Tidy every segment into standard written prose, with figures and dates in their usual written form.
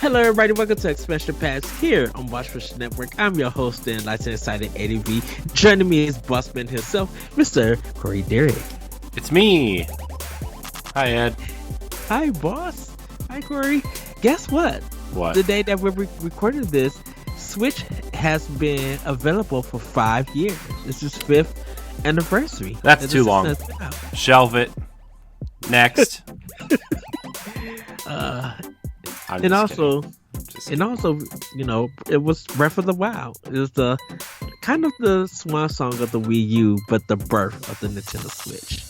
Hello, everybody. Welcome to Expansion Pass here on Watchfish Network. I'm your host and lights and excited Eddie V. Joining me is Bossman himself, Mr. Corey Derrick. It's me. Hi, Ed. Hi, boss. Hi, Corey. Guess what? What? The day that we're recording this, Switch has been available for 5 years. This is 5th anniversary. That's too long. Shelve it. Next. And also, you know, it was Breath of the Wild. It was the kind of the swan song of the Wii U, but the birth of the Nintendo Switch,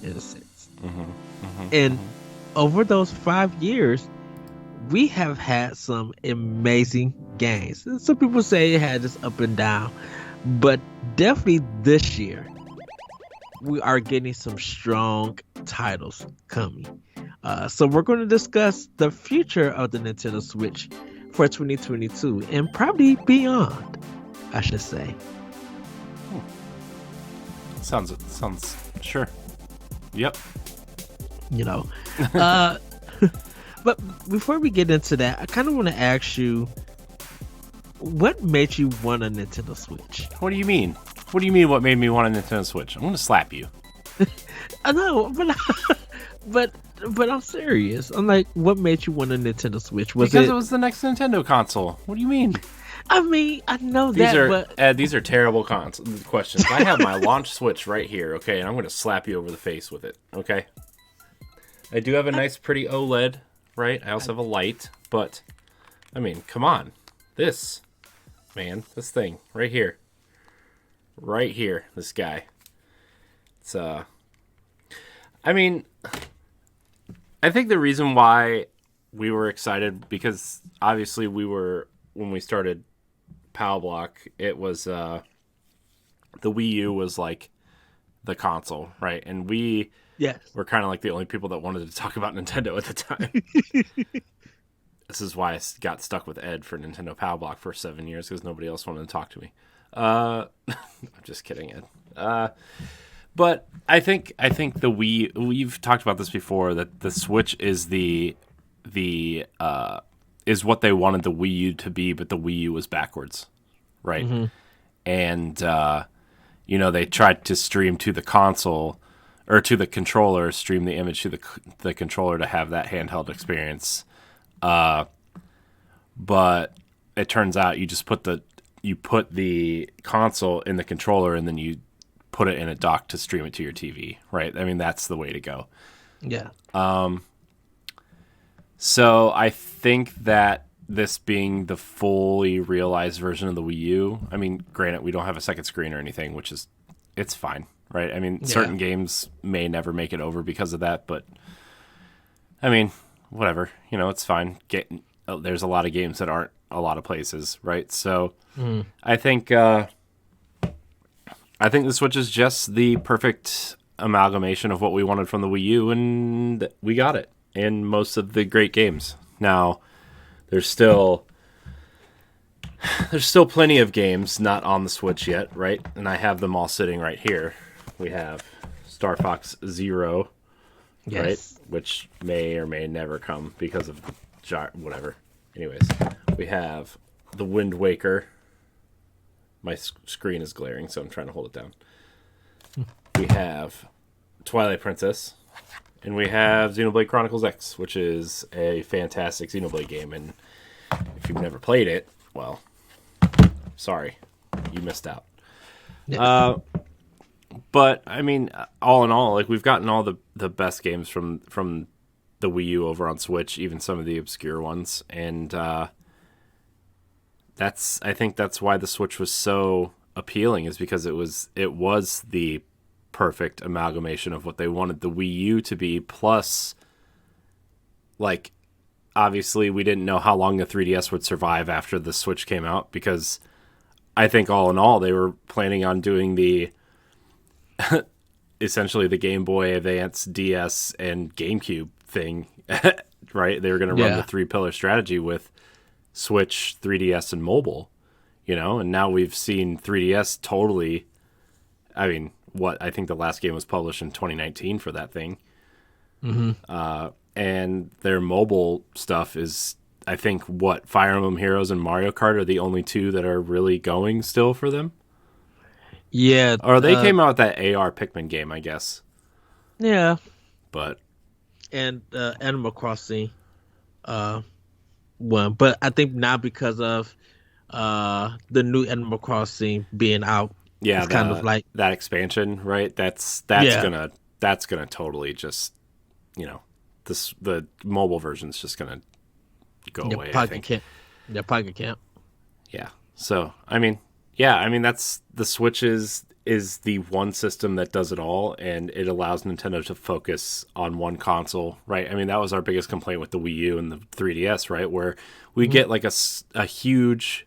in a sense. And over those 5 years, we have had some amazing games. Some people say it had this up and down, but definitely this year, we are getting some strong titles coming. So we're going to discuss the future of the Nintendo Switch for 2022 and probably beyond, I should say. Sounds sure. Yep. You know. But before we get into that, I kind of want to ask you, what made you want a Nintendo Switch? What do you mean? What do you mean what made me want a Nintendo Switch? I'm going to slap you. I know, but I'm serious. I'm like, what made you want a Nintendo Switch? Because it was the next Nintendo console. What do you mean? I mean, I know these are terrible questions. I have my launch Switch right here, okay, and I'm going to slap you over the face with it, okay? I do have a nice, pretty OLED, right? I also have a light, but, I mean, come on. This thing, right here. Right here, this guy. It's, I mean, I think the reason why we were excited, because obviously when we started PAL Block, it was, the Wii U was like the console, right? And we were kind of like the only people that wanted to talk about Nintendo at the time. This is why I got stuck with Ed for Nintendo PAL Block for 7 years, because nobody else wanted to talk to me. I'm just kidding, Ed. But I think the Wii, we've talked about this before, that the Switch is is what they wanted the Wii U to be, but the Wii U was backwards, right? And they tried to stream to the console or to the controller, stream the image to the controller to have that handheld experience. But it turns out you just put the console in the controller and then you put it in a dock to stream it to your TV, right? I mean, that's the way to go. Yeah. So I think that this being the fully realized version of the Wii U, I mean, granted, we don't have a second screen or anything, it's fine, right? I mean, certain games may never make it over because of that, but I mean, whatever, it's fine. There's a lot of games that aren't a lot of places, right? So I think the Switch is just the perfect amalgamation of what we wanted from the Wii U, and we got it in most of the great games. Now, there's still plenty of games not on the Switch yet, right? And I have them all sitting right here. We have Star Fox Zero, right? Which may or may never come because of whatever. Anyways, we have The Wind Waker. My screen is glaring, so I'm trying to hold it down. We have Twilight Princess, and we have Xenoblade Chronicles X, which is a fantastic Xenoblade game. And if you've never played it, well, sorry, you missed out. Yeah. But I mean, all in all, like, we've gotten all the best games from the Wii U over on Switch, even some of the obscure ones, and I think that's why the Switch was so appealing, is because it was the perfect amalgamation of what they wanted the Wii U to be. Plus, like, obviously we didn't know how long the 3DS would survive after the Switch came out, because I think all in all they were planning on doing the essentially the Game Boy Advance, DS, and GameCube thing, right? They were going to run the 3-pillar strategy with Switch, 3DS, and mobile, and now we've seen 3DS totally. I mean, I think the last game was published in 2019 for that thing. And their mobile stuff is, I think Fire Emblem Heroes and Mario Kart are the only two that are really going still for them. Yeah. Or they came out with that AR Pikmin game, I guess. Yeah. But and Animal Crossing one, but I think now because of the new Animal Crossing being out, yeah, it's kind of like that expansion, right? That's Yeah. gonna totally just, you know, the mobile version's just gonna go away. I think. Pocket Camp. Yeah. So I mean, that's the Switch is the one system that does it all, and it allows Nintendo to focus on one console, right? I mean, that was our biggest complaint with the Wii U and the 3DS, right? Where we get like a huge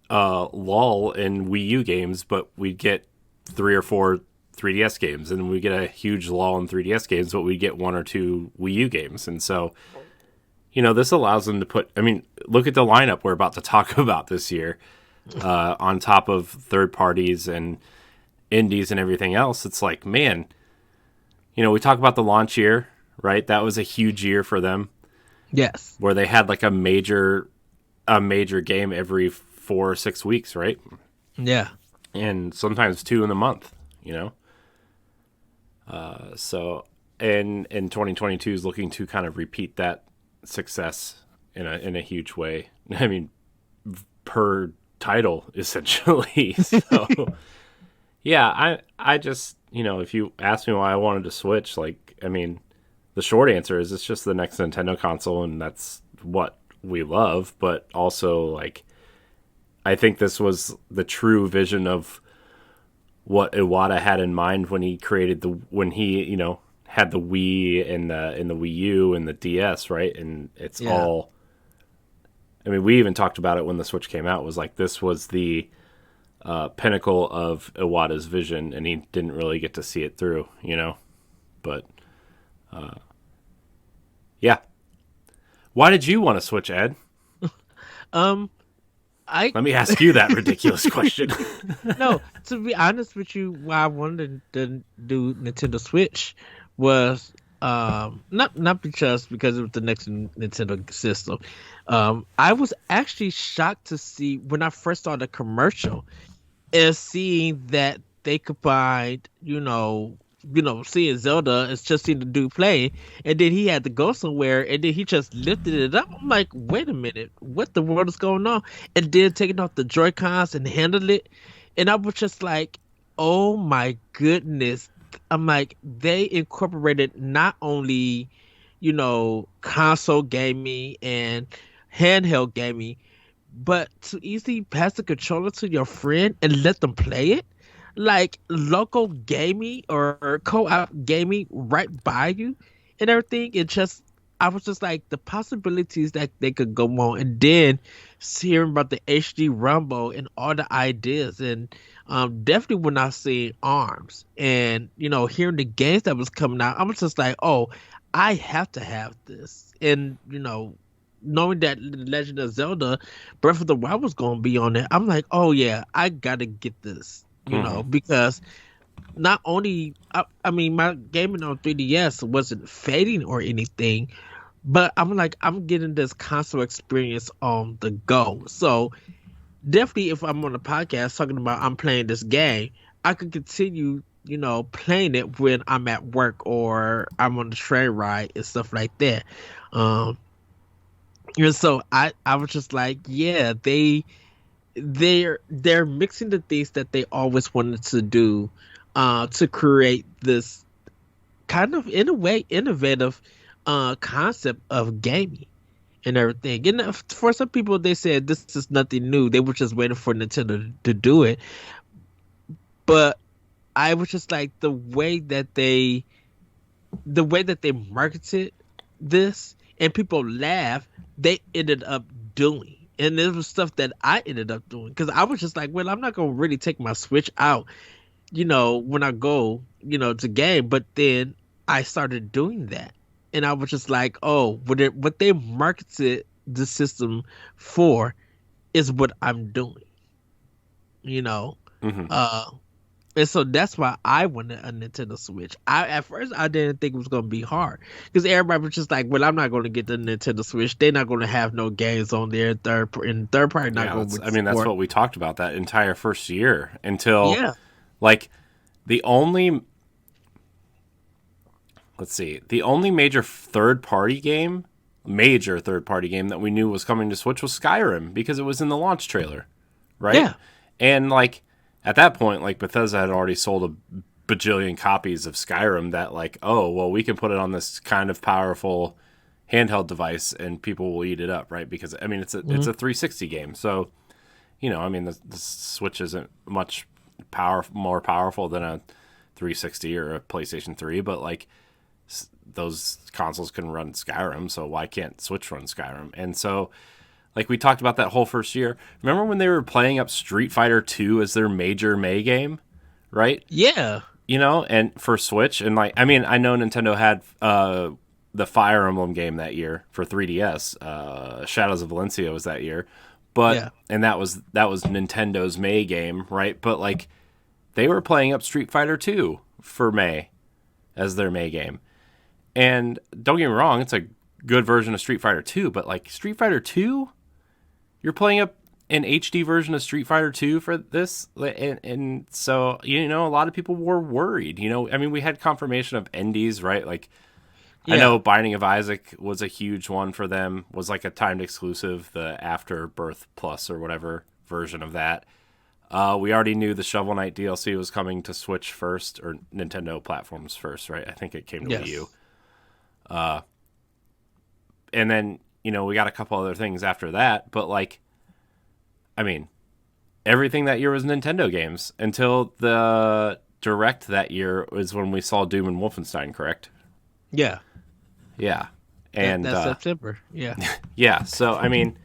lull in Wii U games, but we get 3 or 4 3DS games, and we get a huge lull in 3DS games, but we get 1 or 2 Wii U games. And so, you know, this allows them to put, I mean, look at the lineup we're about to talk about this year, on top of third parties and indies and everything else. It's like, man, you know, we talk about the launch year, right? That was a huge year for them. Yes. Where they had like a major game every 4 or 6 weeks, right? Yeah. And sometimes 2 in a month, you know? So, and 2022 is looking to kind of repeat that success in a huge way. I mean, per title, essentially. So, yeah, I just, you know, if you ask me why I wanted to switch, like, I mean, the short answer is it's just the next Nintendo console, and that's what we love. But also, like, I think this was the true vision of what Iwata had in mind when he created when he, you know, had the Wii and the Wii U and the DS, right? And it's all, I mean, we even talked about it when the Switch came out. It was like, this was the pinnacle of Iwata's vision, and he didn't really get to see it through, you know? But, yeah. Why did you want to switch, Ed? Let me ask you that ridiculous question. No, to be honest with you, why I wanted to do Nintendo Switch was not because it was the next Nintendo system. I was actually shocked to see when I first saw the commercial and seeing that they combined, seeing Zelda and just seeing the dude play, and then he had to go somewhere, and then he just lifted it up. I'm like, wait a minute, what the world is going on? And then taking off the Joy-Cons and handled it, and I was just like, oh my goodness. I'm like, they incorporated not only, console gaming and handheld gaming, but to easily pass the controller to your friend and let them play it. Like local gaming or co-op gaming right by you and everything. I was just like, the possibilities that they could go on, and then hearing about the HD Rumble and all the ideas, and definitely when I see ARMS and hearing the games that was coming out, I was just like, oh, I have to have this. And knowing that Legend of Zelda Breath of the Wild was going to be on it, I'm like, oh yeah, I gotta get this. Because not only, I mean, my gaming on 3DS wasn't fading or anything, but I'm like, I'm getting this console experience on the go. So definitely, if I'm on a podcast talking about I'm playing this game, I could continue, playing it when I'm at work or I'm on the train ride and stuff like that. And so I was just like, yeah, they're mixing the things that they always wanted to do to create this kind of, in a way, innovative concept of gaming and everything. And for some people, they said this is nothing new. They were just waiting for Nintendo to do it. But I was just like, the way that they marketed this and people laugh, they ended up doing. And there was stuff that I ended up doing because I was just like, well, I'm not going to really take my Switch out, when I go, to game. But then I started doing that. And I was just like, oh, what they marketed the system for is what I'm doing, Mm-hmm. And so that's why I wanted a Nintendo Switch. At first I didn't think it was gonna be hard because everybody was just like, "Well, I'm not gonna get the Nintendo Switch. They're not gonna have no games on there. Third party not Yeah, gonna that's support." what we talked about that entire first year until Yeah, like the only the only major third party game that we knew was coming to Switch was Skyrim because it was in the launch trailer, right? yeah, And like at that point, like Bethesda had already sold a bajillion copies of Skyrim that like, oh, well, we can put it on this kind of powerful handheld device and people will eat it up, right? Because I mean, it's a 360 game, so I mean, the Switch isn't much more powerful than a 360 or a PlayStation 3, but like those consoles can run Skyrim, so why can't Switch run Skyrim? And so, like we talked about that whole first year. Remember when they were playing up Street Fighter 2 as their major May game, right? yeah, And for Switch, and like I mean, I know Nintendo had the Fire Emblem game that year for 3DS. Shadows of Valencia was that year, but yeah, and that was Nintendo's May game, right? But like they were playing up Street Fighter 2 for May as their May game. And don't get me wrong, it's a good version of Street Fighter 2, but like Street Fighter 2, you're playing up an HD version of Street Fighter 2 for this, and so a lot of people were worried. I mean, we had confirmation of Indies, right? Like yeah. I know Binding of Isaac was a huge one for them, was like a timed exclusive, the Afterbirth Plus or whatever version of that. We already knew the Shovel Knight DLC was coming to Switch first, or Nintendo platforms first, right? I think it came to Wii U. And then, we got a couple other things after that, but like, I mean, everything that year was Nintendo games until the Direct that year was when we saw Doom and Wolfenstein, correct? Yeah. Yeah. And that's September. Yeah. yeah. So, I mean,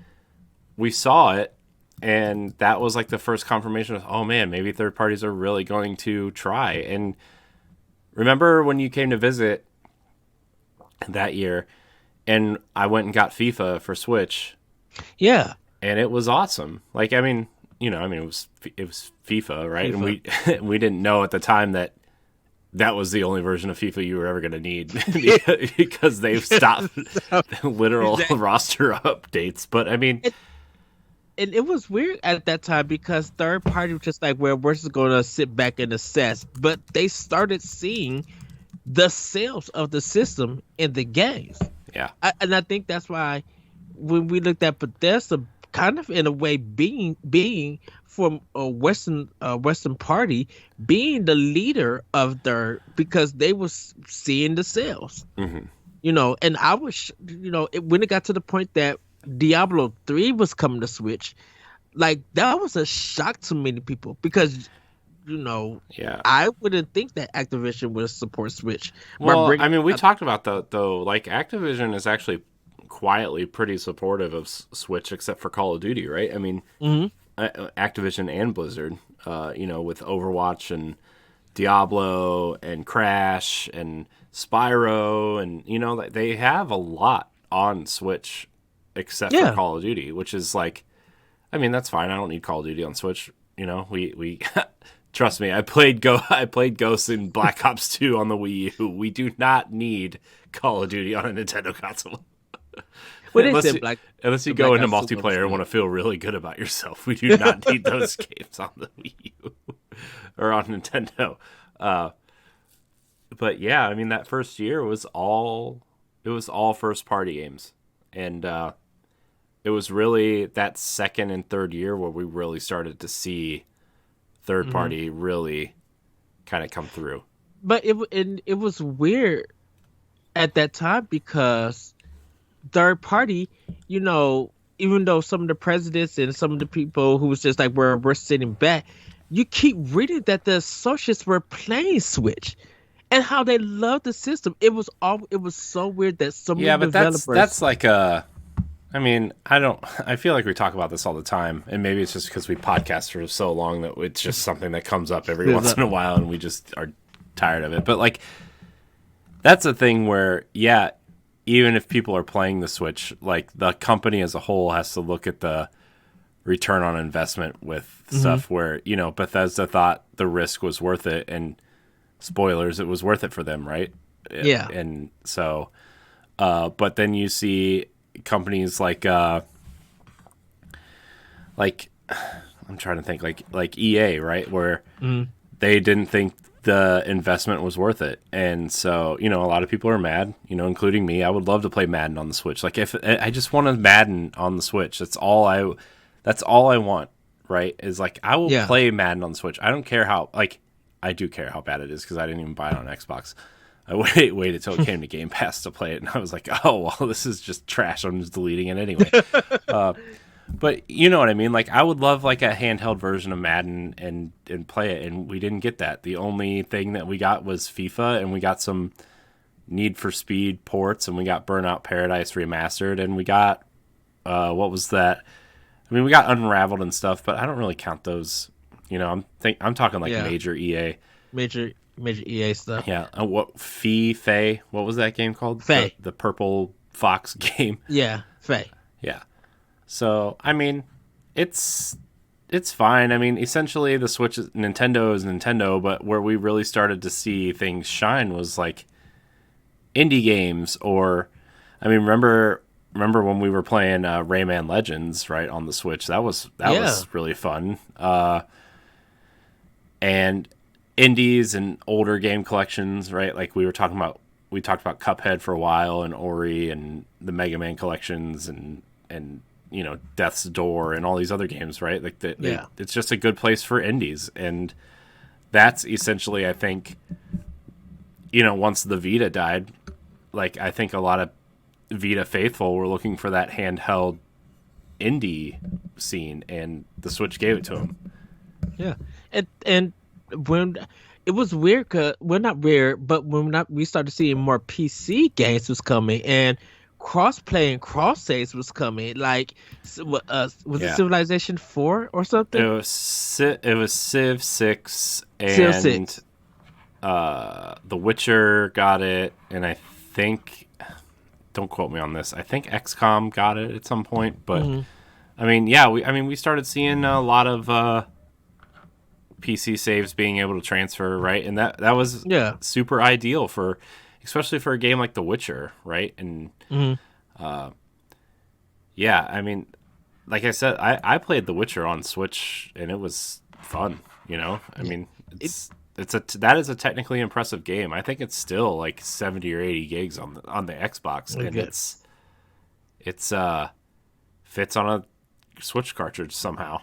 we saw it, and that was like the first confirmation of, oh man, maybe third parties are really going to try. And remember when you came to visit that year, and I went and got FIFA for Switch. Yeah. And it was awesome. Like, I mean, it was FIFA, right? FIFA. And we didn't know at the time that was the only version of FIFA you were ever going to need because they've stopped literal roster updates. But I mean, and it was weird at that time because third party was just like, well, we're just going to sit back and assess. But they started seeing the sales of the system in the games. Yeah. And I think that's why when we looked at Bethesda, kind of in a way being from a Western party, being the leader of because they was seeing the sales. Mm-hmm. And I was, when it got to the point that Diablo 3 was coming to Switch, like that was a shock to many people because yeah, I wouldn't think that Activision would support Switch. Well, I mean, we talked about that though. Like Activision is actually quietly pretty supportive of Switch, except for Call of Duty, right? I mean, Activision and Blizzard, with Overwatch and Diablo and Crash and Spyro, and they have a lot on Switch, except for Call of Duty, which is like, I mean, that's fine. I don't need Call of Duty on Switch. We trust me, I played Ghosts in Black Ops 2 on the Wii U. We do not need Call of Duty on a Nintendo console. Unless you go into multiplayer and want to feel really good about yourself. We do not need those games on the Wii U or on Nintendo. But yeah, I mean, that first year was all first party games. And it was really that second and third year where we really started to see third party really kind of come through. But it was weird at that time because third party, even though some of the presidents and some of the people who was just like we're sitting back, you keep reading that the associates were playing Switch and how they loved the system. It was so weird that so many developers. That's like I mean, I feel like we talk about this all the time, and maybe it's just because we podcast for so long that it's just something that comes up every once in a while, and we just are tired of it. But like, that's a thing where, yeah, even if people are playing the Switch, like the company as a whole has to look at the return on investment with stuff where, Bethesda thought the risk was worth it, and spoilers, it was worth it for them, right? Yeah. And so, but then you see companies like I'm trying to think, like EA, right, where they didn't think the investment was worth it, and so a lot of people are mad, including me. I would love to play Madden on the Switch. Like, if I just want a Madden on the Switch, that's all I want, right? Is like, I will play Madden on the Switch. I don't care how, like, I do care how bad it is because I didn't even buy it on Xbox. I waited till it came to Game Pass to play it, and I was like, oh well, this is just trash. I'm just deleting it anyway. But you know what I mean? Like, I would love like a handheld version of Madden and play it, and we didn't get that. The only thing that we got was FIFA, and we got some Need for Speed ports, and we got Burnout Paradise Remastered, and we got what was that? I mean, we got Unraveled and stuff, but I don't really count those. I'm talking like major EA, major EA stuff. Yeah. Faye? What was that game called? Faye, the purple fox game. Yeah, Faye. Yeah. So, I mean, it's fine. I mean, essentially the Switch Nintendo is Nintendo, but where we really started to see things shine was like indie games, or I mean, remember when we were playing Rayman Legends, right, on the Switch? That was really fun. And indies and older game collections, right? Like we talked about Cuphead for a while, and Ori, and the Mega Man collections, and Death's Door, and all these other games, right? Like it's just a good place for indies, and that's essentially, I think, once the Vita died, like I think a lot of Vita faithful were looking for that handheld indie scene, and the Switch gave it to them. Yeah, and when it was weird, not weird, but we started seeing more PC games was coming, and cross-play and cross-saves was coming. Like, was it Civilization 4 or something? It was Civ 6 and Civ 6. The Witcher got it, and I think, don't quote me on this, I think XCOM got it at some point. But I mean, we started seeing a lot of PC saves being able to transfer, right? And that was super ideal especially for a game like The Witcher, right? And I mean, like I said, I played The Witcher on Switch, and it was fun. I mean, that is a technically impressive game. I think it's still like 70 or 80 gigs on the Xbox, and it's fits on a Switch cartridge somehow.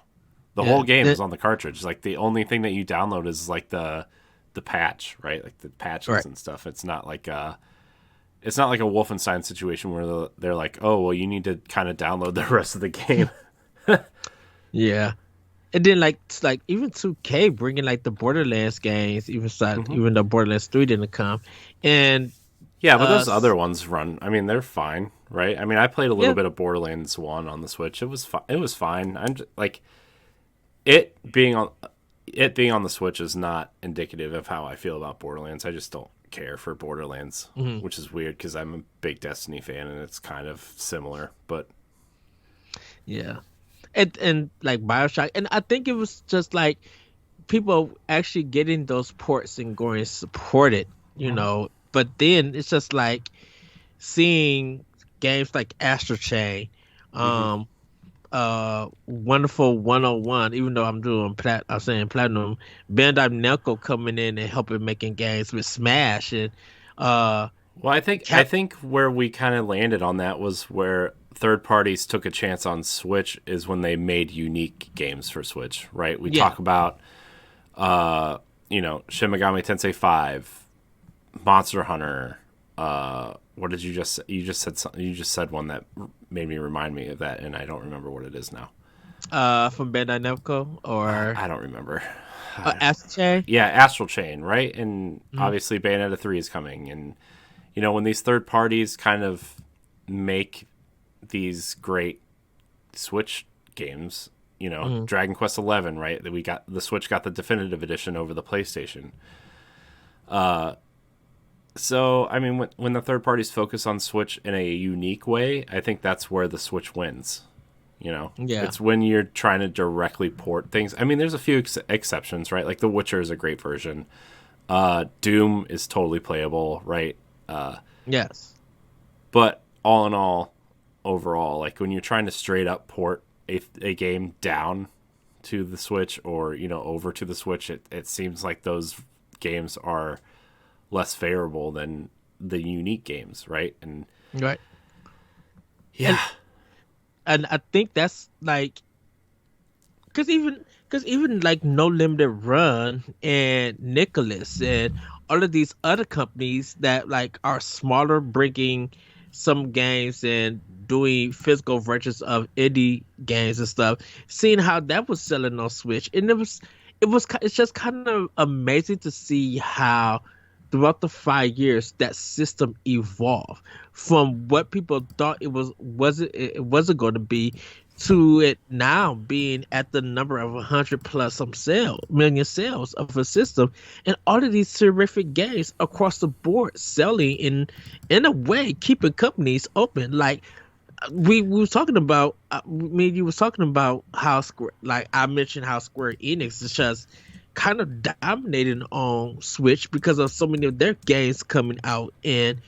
The whole game is on the cartridge. Like, the only thing that you download is like the patch, right? Like the patches and stuff. It's not like a Wolfenstein situation where they're like, oh, well, you need to kind of download the rest of the game. Yeah. And then like even 2K bringing like the Borderlands games, even though Borderlands 3 didn't come. And yeah, but those other ones run. I mean, they're fine, right? I mean, I played a little bit of Borderlands 1 on the Switch. It was fine. I'm just, like, it being on the Switch is not indicative of how I feel about Borderlands. I just don't care for Borderlands, which is weird because I'm a big Destiny fan, and it's kind of similar. But yeah, and like BioShock, and I think it was just like people actually getting those ports and going to support it, But then it's just like seeing games like Astral Chain, Wonderful 101, even though I'm saying Platinum, Bandai Namco coming in and helping making games with Smash, and well, I think where we kind of landed on that was where third parties took a chance on Switch is when they made unique games for Switch, right? We talk about Shin Megami Tensei 5, Monster Hunter. What did you just say? You just said something. You just said one that made me remind me of that, and I don't remember what it is now. From Bandai Namco, or I don't remember. Astral Chain. Yeah, Astral Chain, right? And obviously Bayonetta 3 is coming, and when these third parties kind of make these great Switch games, Dragon Quest 11, right? That the Switch got the definitive edition over the PlayStation. So, I mean, when the third parties focus on Switch in a unique way, I think that's where the Switch wins. You know, Yeah. it's when you're trying to directly port things. I mean, there's a few exceptions, right? Like The Witcher is a great version. Doom is totally playable, right? Yes. But all in all, overall, like when you're trying to straight up port a game down to the Switch or, you know, over to the Switch, it seems like those games are less favorable than the unique games, right? And Right. yeah. And I think that's like because even like No Limited Run and Nicholas and all of these other companies that like are smaller, bringing some games and doing physical versions of indie games and stuff, seeing how that was selling on Switch, and it's just kind of amazing to see how throughout the 5 years that system evolved from what people thought it wasn't going to be to it now being at the number of 100 plus some million sales of a system, and all of these terrific games across the board selling in a way keeping companies open. Like we was talking about me and you was talking about how Square, like I mentioned how Square Enix is just kind of dominating on Switch because of so many of their games coming out, and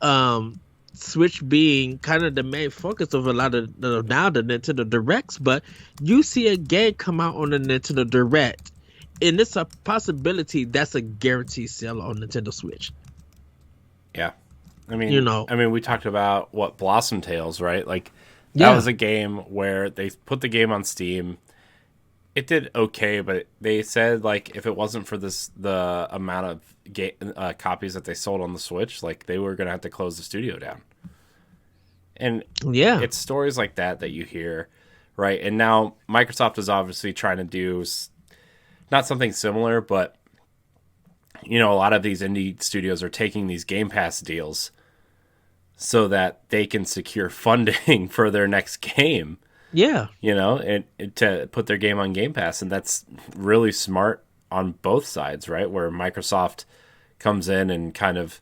um Switch being kind of the main focus of a lot of now the Nintendo Directs. But you see a game come out on the Nintendo Direct, and it's a possibility that's a guaranteed sale on Nintendo Switch. Yeah. I mean, You know, we talked about what Blossom Tales, right? Like that yeah, was a game where they put the game on Steam. It did okay, but they said like if it wasn't for the amount of copies that they sold on the Switch, like they were gonna have to close the studio down. And yeah, it's stories like that you hear, right? And now Microsoft is obviously trying to do not something similar, but you know, a lot of these indie studios are taking these Game Pass deals so that they can secure funding for their next game, yeah, you know, and to put their game on Game Pass. And that's really smart on both sides, right? Where Microsoft comes in and kind of,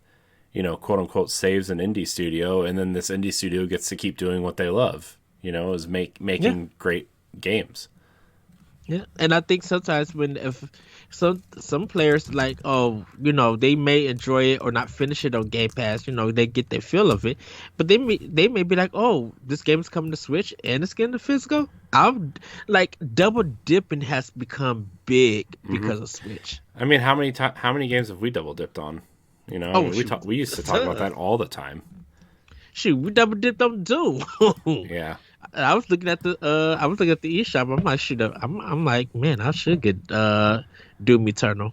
you know, quote unquote, saves an indie studio, and then this indie studio gets to keep doing what they love, you know, is making great games. yeah. And I think sometimes when if some players like, oh, they may enjoy it or not finish it on Game Pass, they get their feel of it, but they may be like, oh, this game is coming to Switch and it's getting to physical. I'm like double dipping has become big because of Switch. I mean, how many games have we double dipped on? You know, I mean, we used to talk about that all the time. Shoot, we double dipped on Doom. Yeah. I was looking at the eShop. I'm like, shoot, I'm like, man, I should get Doom Eternal.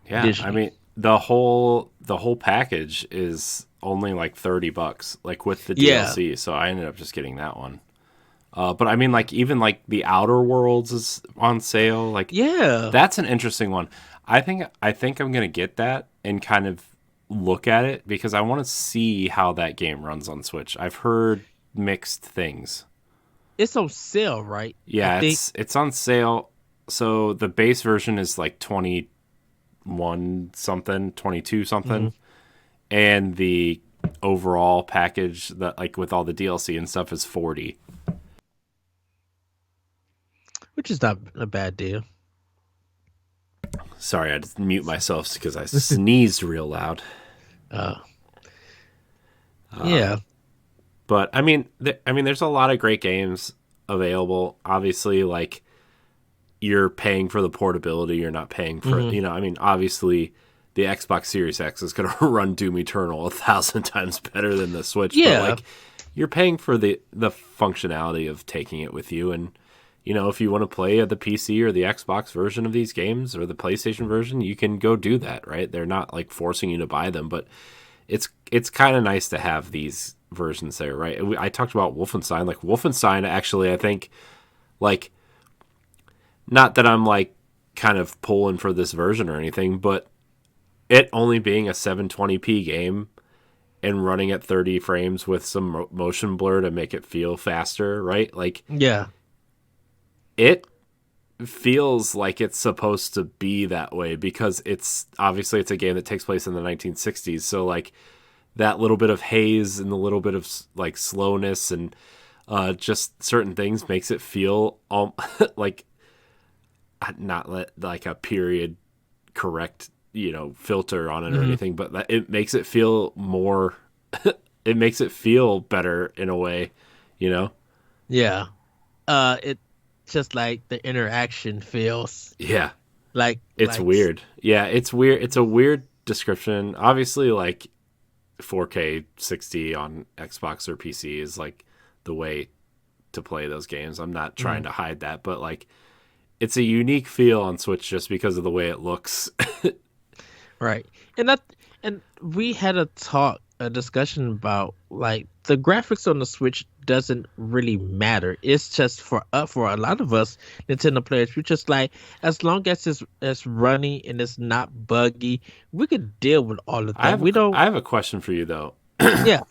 Yeah, Digitally. I mean the whole package is only like $30, like with the DLC. So I ended up just getting that one. But I mean, like even like the Outer Worlds is on sale. Like, Yeah, that's an interesting one. I think I'm gonna get that and kind of look at it because I want to see how that game runs on Switch. I've heard mixed things. it's on sale, right? Yeah, I think. it's on sale. So the base version is like 21 something, 22 something. And the overall package that like with all the DLC and stuff is 40. Which is not a bad deal. Sorry, I had to mute myself because I sneezed real loud. Yeah, But I mean, there's a lot of great games available. Obviously, like you're paying for the portability. You're not paying for I mean, obviously, the Xbox Series X is going to run Doom Eternal 1,000 times better than the Switch. Yeah. But like, you're paying for the functionality of taking it with you, and if you want to play the PC or the Xbox version of these games or the PlayStation version, you can go do that. Right? They're not like forcing you to buy them, but it's kind of nice to have these versions there, right? I talked about Wolfenstein. Like Wolfenstein, actually, I think, like, not that I'm like kind of pulling for this version or anything, but it only being a 720p game and running at 30 frames with some motion blur to make it feel faster, right? Like, yeah, it feels like it's supposed to be that way because it's a game that takes place in the 1960s. So like that little bit of haze and the little bit of like slowness and just certain things makes it feel like not like a period correct, filter on it or anything, but it makes it feel more. It makes it feel better in a way, Yeah. It just like the interaction feels Yeah, like it's weird. Yeah, it's weird. It's a weird description. Obviously, like 4K 60 on Xbox or PC is like the way to play those games. I'm not trying to hide that, but like it's a unique feel on Switch just because of the way it looks. right. And we had a discussion about like the graphics on the Switch doesn't really matter. It's just for a lot of us Nintendo players, we just like as long as it's running and it's not buggy, we could deal with all of that. I have a question for you though. Yeah.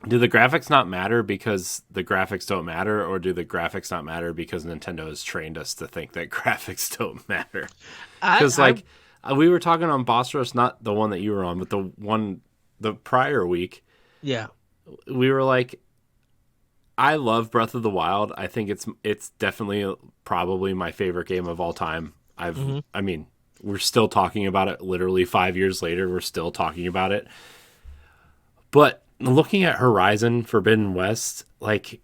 Do the graphics not matter because the graphics don't matter, or do the graphics not matter because Nintendo has trained us to think that graphics don't matter? Because we were talking on Boss Rush, not the one that you were on, but the prior week. Yeah. We were like, I love Breath of the Wild. I think it's definitely probably my favorite game of all time. I mean, we're still talking about it literally 5 years later. We're still talking about it. But looking at Horizon Forbidden West, like,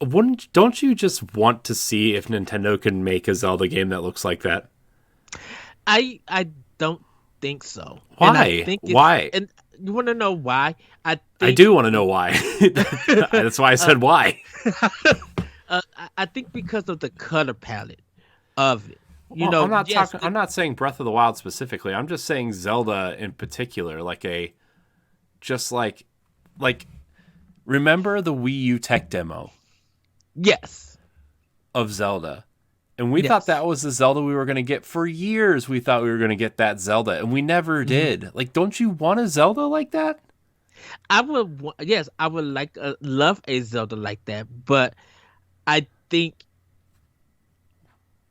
don't you just want to see if Nintendo can make a Zelda game that looks like that? I don't think so. Why? Why? And you want to know why? I do want to know why. That's why I said why. I think because of the color palette of it. I'm not saying Breath of the Wild specifically. I'm just saying Zelda in particular. Remember the Wii U tech demo? Yes. Of Zelda. And we thought that was the Zelda we were going to get for years. We thought we were going to get that Zelda, and we never did. Like, don't you want a Zelda like that? I would love a Zelda like that, but I think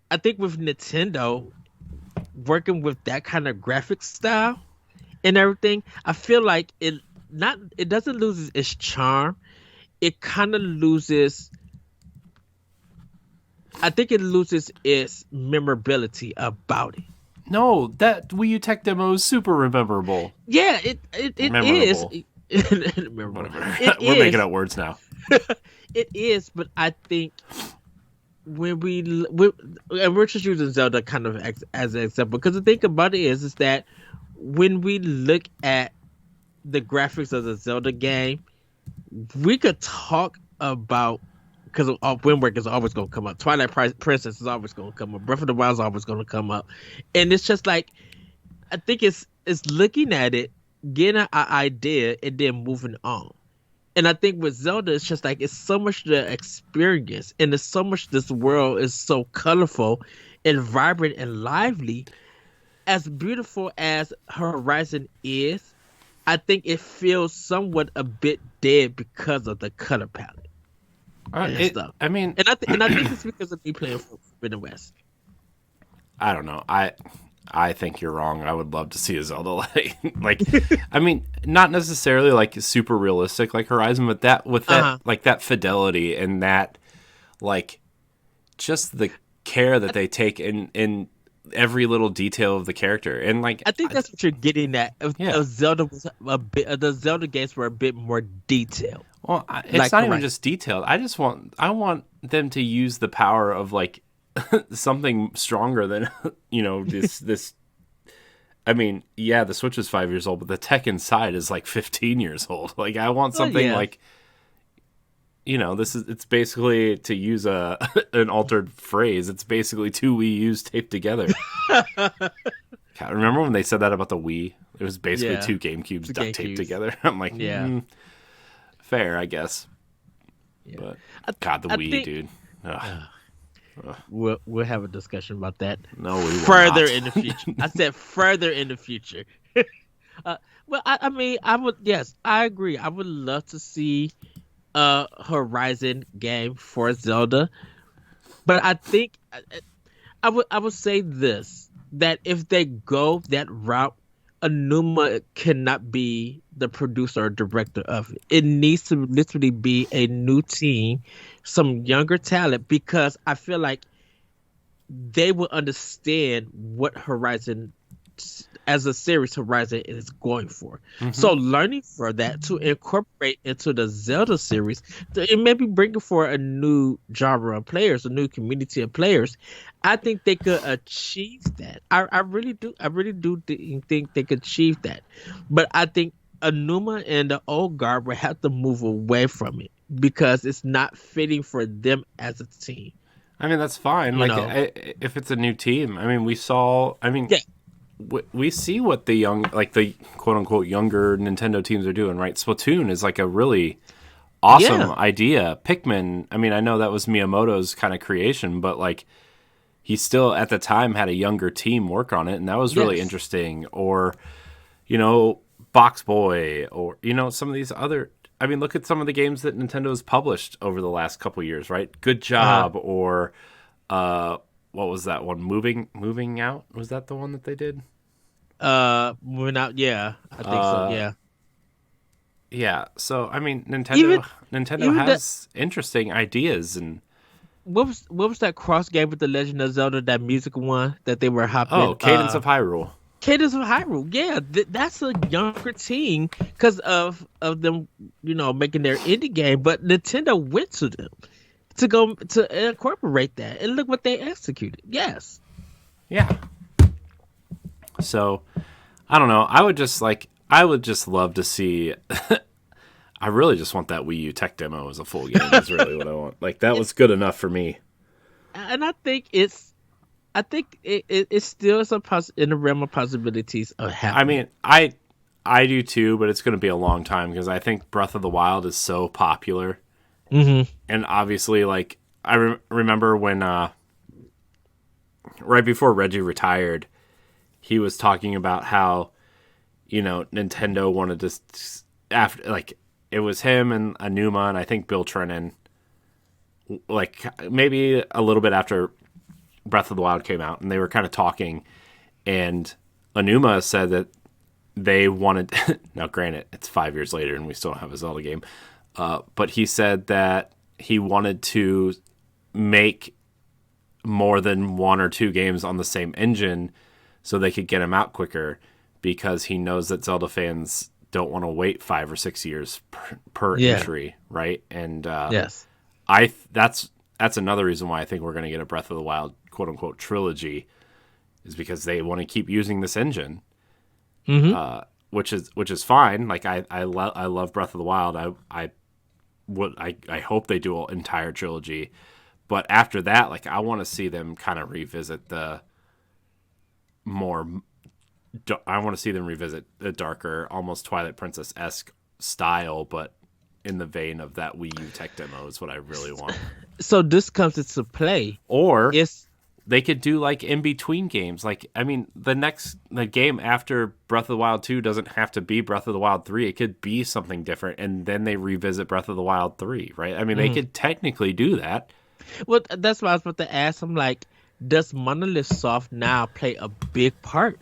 with Nintendo working with that kind of graphic style and everything, I feel like it doesn't lose its charm. It kind of loses. I think it loses its memorability about it. No, that Wii U tech demo is super memorable. Yeah, it is. We're making up words now. It is, but I think when we're just using Zelda kind of as an example, because the thing about it is that when we look at the graphics of the Zelda game, we could talk about, because Wind Waker is always going to come up, Twilight Princess is always going to come up, Breath of the Wild is always going to come up, and it's just like, I think it's looking at it, getting an idea, and then moving on. And I think with Zelda, it's just like, it's so much the experience, and it's so much, this world is so colorful and vibrant and lively. As beautiful as Horizon is, I think it feels somewhat a bit dead because of the color palette and stuff. I mean, and I think it's because of me playing Forbidden West. I don't know. I think you're wrong. I would love to see a Zelda like I mean, not necessarily like super realistic like Horizon, but that like that fidelity and that like just the care that they take in every little detail of the character. And like, I think that's what you're getting at. Zelda was the Zelda games were a bit more detailed. Well, it's not even just detailed. I want them to use the power of like something stronger than this. I mean, yeah, the Switch is 5 years old, but the tech inside is like 15 years old. Like, I want something like, it's basically, to use an altered phrase, it's basically two Wii U's taped together. God, remember when they said that about the Wii? It was basically two GameCubes duct taped together. I'm like, fair, I guess. Yeah. But God, the Wii, dude. We'll have a discussion about that. No, we will further not. in the future. I said further in the future. Well, I mean, I would. Yes, I agree. I would love to see a Horizon game for Zelda, but I think I would say this, that if they go that route Anuma cannot be the producer or director of it. It needs to literally be a new team, some younger talent, because I feel like they will understand what Horizon as a series Horizon is going for. Hmm. So learning for that to incorporate into the Zelda series, it may be bringing for a new genre of players, a new community of players. I think they could achieve that. I really do. I really do think they could achieve that. But I think Anuma and the old guard will have to move away from it because it's not fitting for them as a team. I mean, that's fine. You Like, know? if it's a new team, I mean, we saw. I mean, Yeah. we see what the young, like the quote unquote younger Nintendo teams are doing, right? Splatoon is like a really awesome Yeah. idea. Pikmin, I mean, I know that was Miyamoto's kind of creation, but like he still at the time had a younger team work on it, and that was really Yes. interesting. Or, you know, Box Boy, or, you know, some of these other. I mean, look at some of the games that Nintendo has published over the last couple years, right? Good Uh-huh. Job, or uh, what was that one? Moving Out, was that the one that they did? Moving out. Yeah, I think so. Uh, Yeah. yeah. So I mean, Even Nintendo even that. has interesting ideas, and What was that cross game with the Legend of Zelda? That music one that they were oh, hopping. Cadence of Hyrule. Cadence of Hyrule. Yeah, that's a younger team because of them, making their indie game. But Nintendo went to them to go to incorporate that, and look what they executed. Yes. Yeah. So I don't know. I would just love to see. I really just want that Wii U tech demo as a full game. Is really what I want. Like that It, was good enough for me. and I think it still is in the realm of possibilities of I happening. mean, I do too, but it's going to be a long time because I think Breath of the Wild is so popular, Hmm. and obviously, like remember when right before Reggie retired, he was talking about how Nintendo wanted to after like it was him and Anuma and I think Bill Trennan, like maybe a little bit after Breath of the Wild came out, and they were kind of talking, and Anuma said that they wanted. Now, granted, it's 5 years later, and we still don't have a Zelda game, but he said that he wanted to make more than one or two games on the same engine so they could get them out quicker because he knows that Zelda fans don't want to wait 5 or 6 years per Yeah. entry, right? And Yes. I that's another reason why I think we're going to get a Breath of the Wild quote unquote trilogy is because they want to keep using this engine, Hmm. which is fine. Like I love Breath of the Wild. I hope they do an entire trilogy, but after that, like I want to see them kind of revisit the more. I want to see them revisit the darker, almost Twilight Princess esque style, but in the vein of that Wii U tech demo is what I really want. So this comes into play. Or It's they could do like in between games. Like I mean, the game after Breath of the Wild 2 doesn't have to be Breath of the Wild 3. It could be something different and then they revisit Breath of the Wild 3, right? I mean, they mhm. could technically do that. Well, that's what I was about to ask. I'm like, does Monolith Soft now play a big part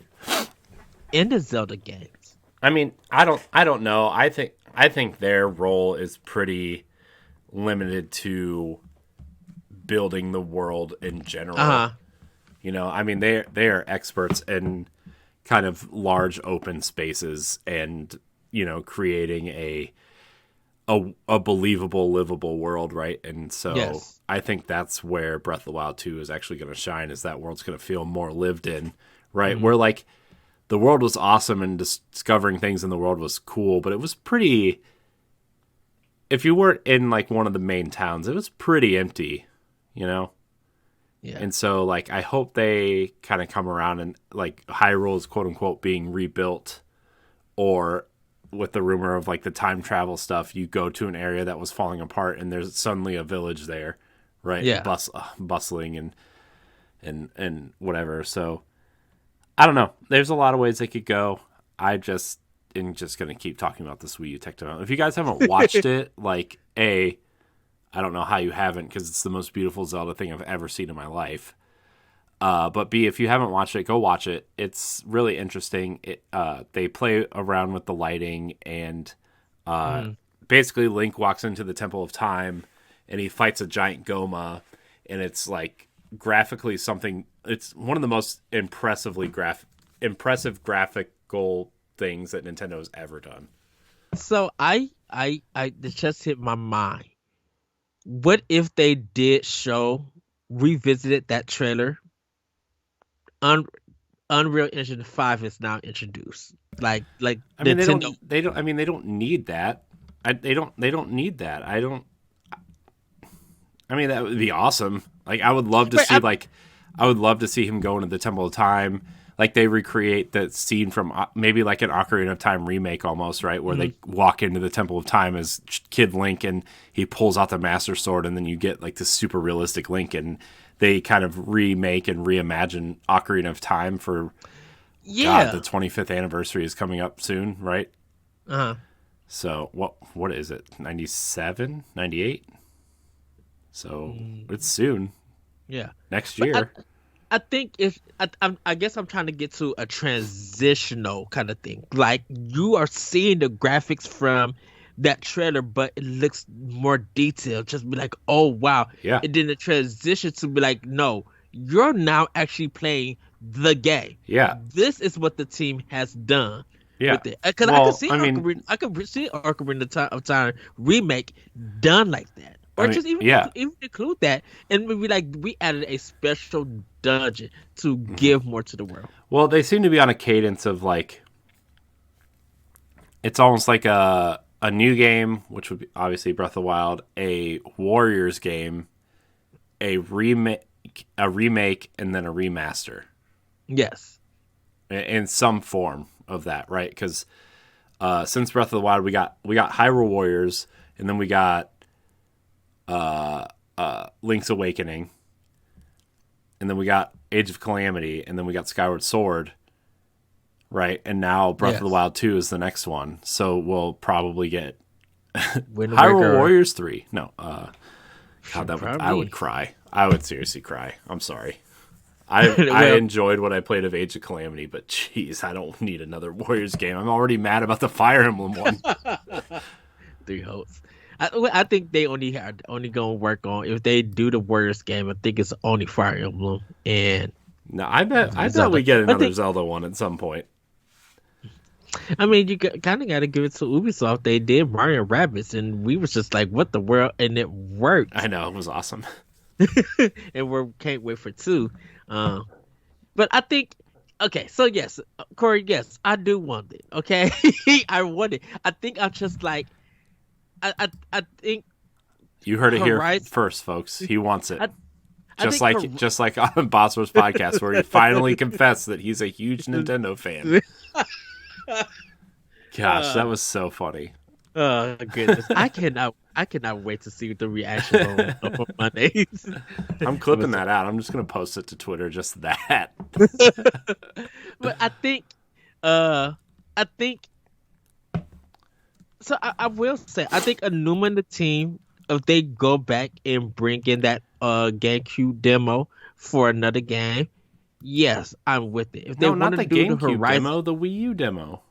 in the Zelda games? I mean, I don't know. I think their role is pretty limited to building the world in general. Uh-huh. I mean they are experts in kind of large open spaces and creating a believable, livable world, right? And so Yes. I think that's where Breath of the Wild 2 is actually going to shine. Is that world's going to feel more lived in, right? Mhm. Where like the world was awesome and discovering things in the world was cool, but it was pretty. If you weren't in like one of the main towns, it was pretty empty, you know. Yeah. And so like I hope they kind of come around and like Hyrule is quote unquote being rebuilt, or with the rumor of like the time travel stuff, you go to an area that was falling apart and there's suddenly a village there, right? Yeah. Bustling and whatever. So I don't know. There's a lot of ways they could go. I just am just gonna keep talking about this Wii U tech demo. If you guys haven't watched it, like I don't know how you haven't because it's the most beautiful Zelda thing I've ever seen in my life. But B, if you haven't watched it, go watch it. It's really interesting. They play around with the lighting, and basically Link walks into the Temple of Time, and he fights a giant Goma, and it's like graphically something. It's one of the most impressive graphical things that Nintendo has ever done. So I just hit my mind. What if they did revisited that trailer? Unreal Engine 5 is now introduced. Like I mean, Nintendo. they don't. I mean, they don't need that. They don't need that. I don't. I mean, that would be awesome. Like, I would love to see. I would love to see him go into the Temple of Time. Like, they recreate that scene from maybe like an Ocarina of Time remake almost, right? Where they walk into the Temple of Time as Kid Link, and he pulls out the Master Sword, and then you get like this super realistic Link, and they kind of remake and reimagine Ocarina of Time for. God, the 25th anniversary is coming up soon, right? So what is it? 97, 98? So it's soon. Yeah, next year. I think I guess I'm trying to get to a transitional kind of thing. Like, you are seeing the graphics from that trailer, but it looks more detailed. Just be like, oh wow. Yeah. And then the transition to be like, no, you're now actually playing the game. Yeah. This is what the team has done. Yeah. With it. Because I could see Ocarina of Time remake done like that. Or even include that, and maybe like we added a special dungeon to give more to the world. Well, they seem to be on a cadence of like, it's almost like a new game, which would be obviously Breath of the Wild, a Warriors game, a remake, and then a remaster. Yes, in some form of that, right? Because since Breath of the Wild, we got Hyrule Warriors, and then we got Link's Awakening, and then we got Age of Calamity, and then we got Skyward Sword, right? And now Breath of the Wild 2 is the next one, so we'll probably get Hyrule Warriors 3. No, God, I would cry. I would seriously cry. I'm sorry. I enjoyed what I played of Age of Calamity, but geez, I don't need another Warriors game. I'm already mad about the Fire Emblem one. 3 hosts. I think they only gonna work on, if they do the Warriors game, I think it's only Fire Emblem and. No, I bet we get another Zelda one at some point. I mean, you kind of got to give it to Ubisoft. They did Mario Rabbids, and we was just like, "What the world?" And it worked. I know, it was awesome. And we can't wait for 2. But I think, okay, so yes, Corey, yes, I do want it. Okay, I want it. I think I'm just like. I think you heard it here first, folks. He wants it. Just like on Bosworth's podcast, where he finally confessed that he's a huge Nintendo fan. Gosh, that was so funny. Oh goodness, I cannot wait to see the reaction on Mondays. I'm clipping that out. I'm just gonna post it to Twitter. Just that. But I think. So I will say, I think Anuma and the team, if they go back and bring in that GameCube demo for another game, yes, I'm with it. If they not the GameCube demo, the Wii U demo.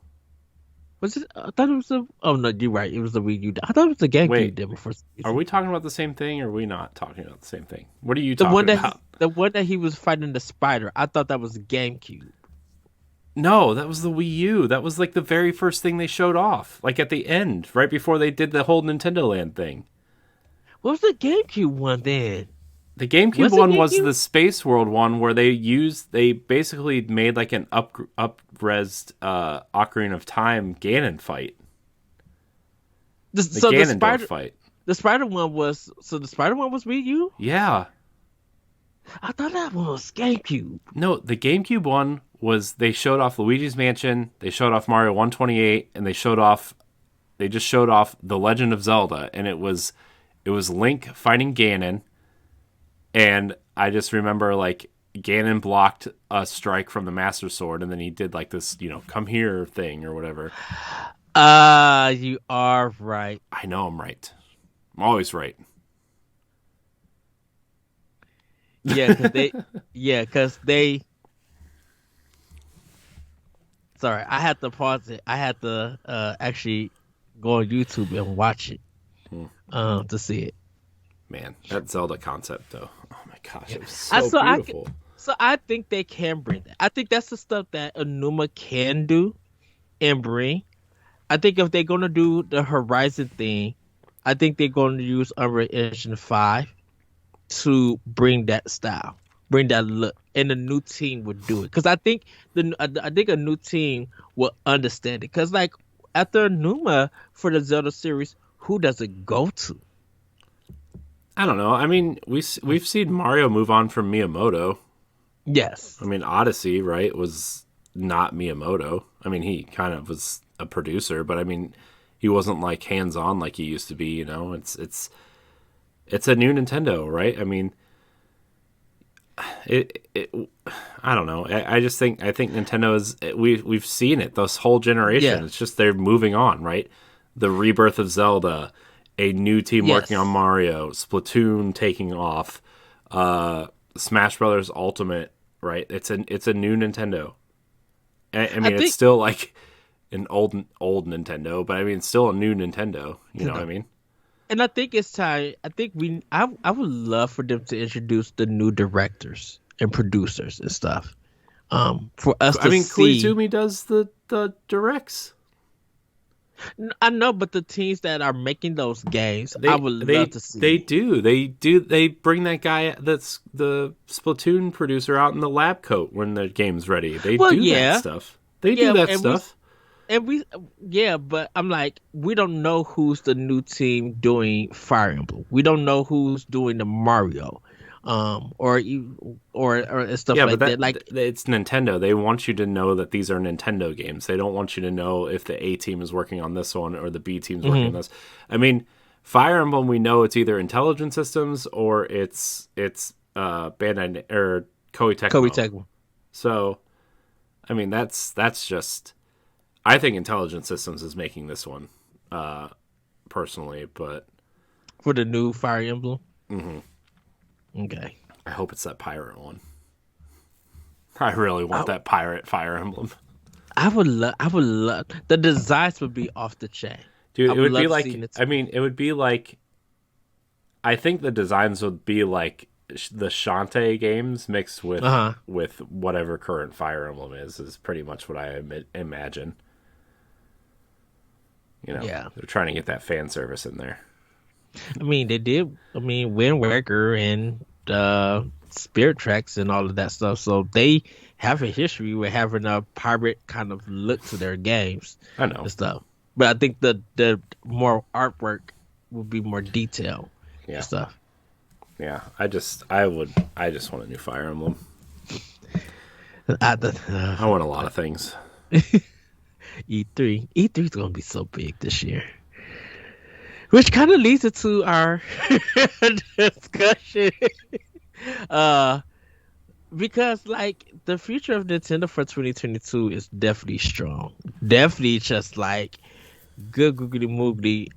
Was it? I thought it was oh no, you're right. It was the Wii U. I thought it was the GameCube demo. Are we talking about the same thing, or are we not talking about the same thing? What are you talking about? The one that he was fighting the spider. I thought that was the GameCube. No, that was the Wii U. That was like the very first thing they showed off, like at the end, right before they did the whole Nintendo Land thing. What was the GameCube one then? The GameCube one was the Space World one, where they basically made like an up-resed Ocarina of Time Ganon fight. The Ganondorf fight. The Spider one was Wii U? Yeah. I thought that one was GameCube. No, the GameCube one was, they showed off Luigi's Mansion, they showed off Mario 128, and they just showed off The Legend of Zelda, and it was Link fighting Ganon, and I just remember like Ganon blocked a strike from the Master Sword, and then he did like this, come here thing or whatever. You are right. I know I'm right. I'm always right. Yeah, because they, yeah, because they. Sorry, I had to pause it. I had to actually go on YouTube and watch it to see it. Man, that Zelda concept though. Oh my gosh, Yeah, it was I so so I beautiful. so I think they can bring that. I think that's the stuff that Anuma can do and bring. I think if they're gonna do the Horizon thing, I think they're going to use Unreal Engine 5 to bring that style, bring that look, and the new team would do it. Because I think a new team will understand it. Because like after Numa for the Zelda series, who does it go to? I don't know. I mean, we've seen Mario move on from Miyamoto. I Yes, mean, Odyssey, right, was not Miyamoto. I mean, he kind of was a producer, but I mean, he wasn't like hands on like he used to be. You know, it's a new Nintendo, right? I mean, it I don't know. I think Nintendo is we've seen it this whole generation. yeah, It's just they're moving on, right? The rebirth of Zelda, a new team working on yes. Mario, Splatoon taking off, Smash Brothers Ultimate, right? It's a new Nintendo. I I mean, it's think still like an old Nintendo, but I mean, it's still a new Nintendo. You know what I no, mean? and I think it's time. I would love for them to introduce the new directors and producers and stuff. For us I to mean, see. Koizumi does the directs. I know, but the teams that are making those games, I They would love they to see they it. do. They bring that guy that's the Splatoon producer out in the lab coat when the game's ready. They Well, do that yeah, stuff. They do yeah, that stuff. and we, yeah, but I'm like, we don't know who's the new team doing Fire Emblem. We don't know who's doing the Mario, or stuff Yeah, but like that. Like, it's Nintendo. They want you to know that these are Nintendo games. They don't want you to know if the A team is working on this one or the B team is working on mhm, this. I mean, Fire Emblem, we know it's either Intelligent Systems or it's Bandai or Koei Kobe Tecmo. Tecmo So I mean, that's just. I think Intelligent Systems is making this one, personally, but for the new Fire Emblem. Okay, I hope it's that pirate one. I really I, want that pirate Fire Emblem. I would love the designs would be off the chain. Dude, I it would would be love seeing like, it. I mean, it would be like, I think the designs would be like the Shantae games mixed Uh huh. with whatever current Fire Emblem is pretty much what I imagine. You know, Yeah. they're trying to get that fan service in there. I mean, they did. I mean, Wind Waker and Spirit Tracks and all of that stuff. So they have a history with having a pirate kind of look to their games I know. and stuff. But I think the more artwork will be more detailed and Yeah. stuff. Yeah. I just want a new Fire Emblem. I, I want a lot of things. E3 is gonna be so big this year, which kind of leads it to our discussion. Uh, because like the future of Nintendo for 2022 is definitely strong. Definitely just like good googly moogly.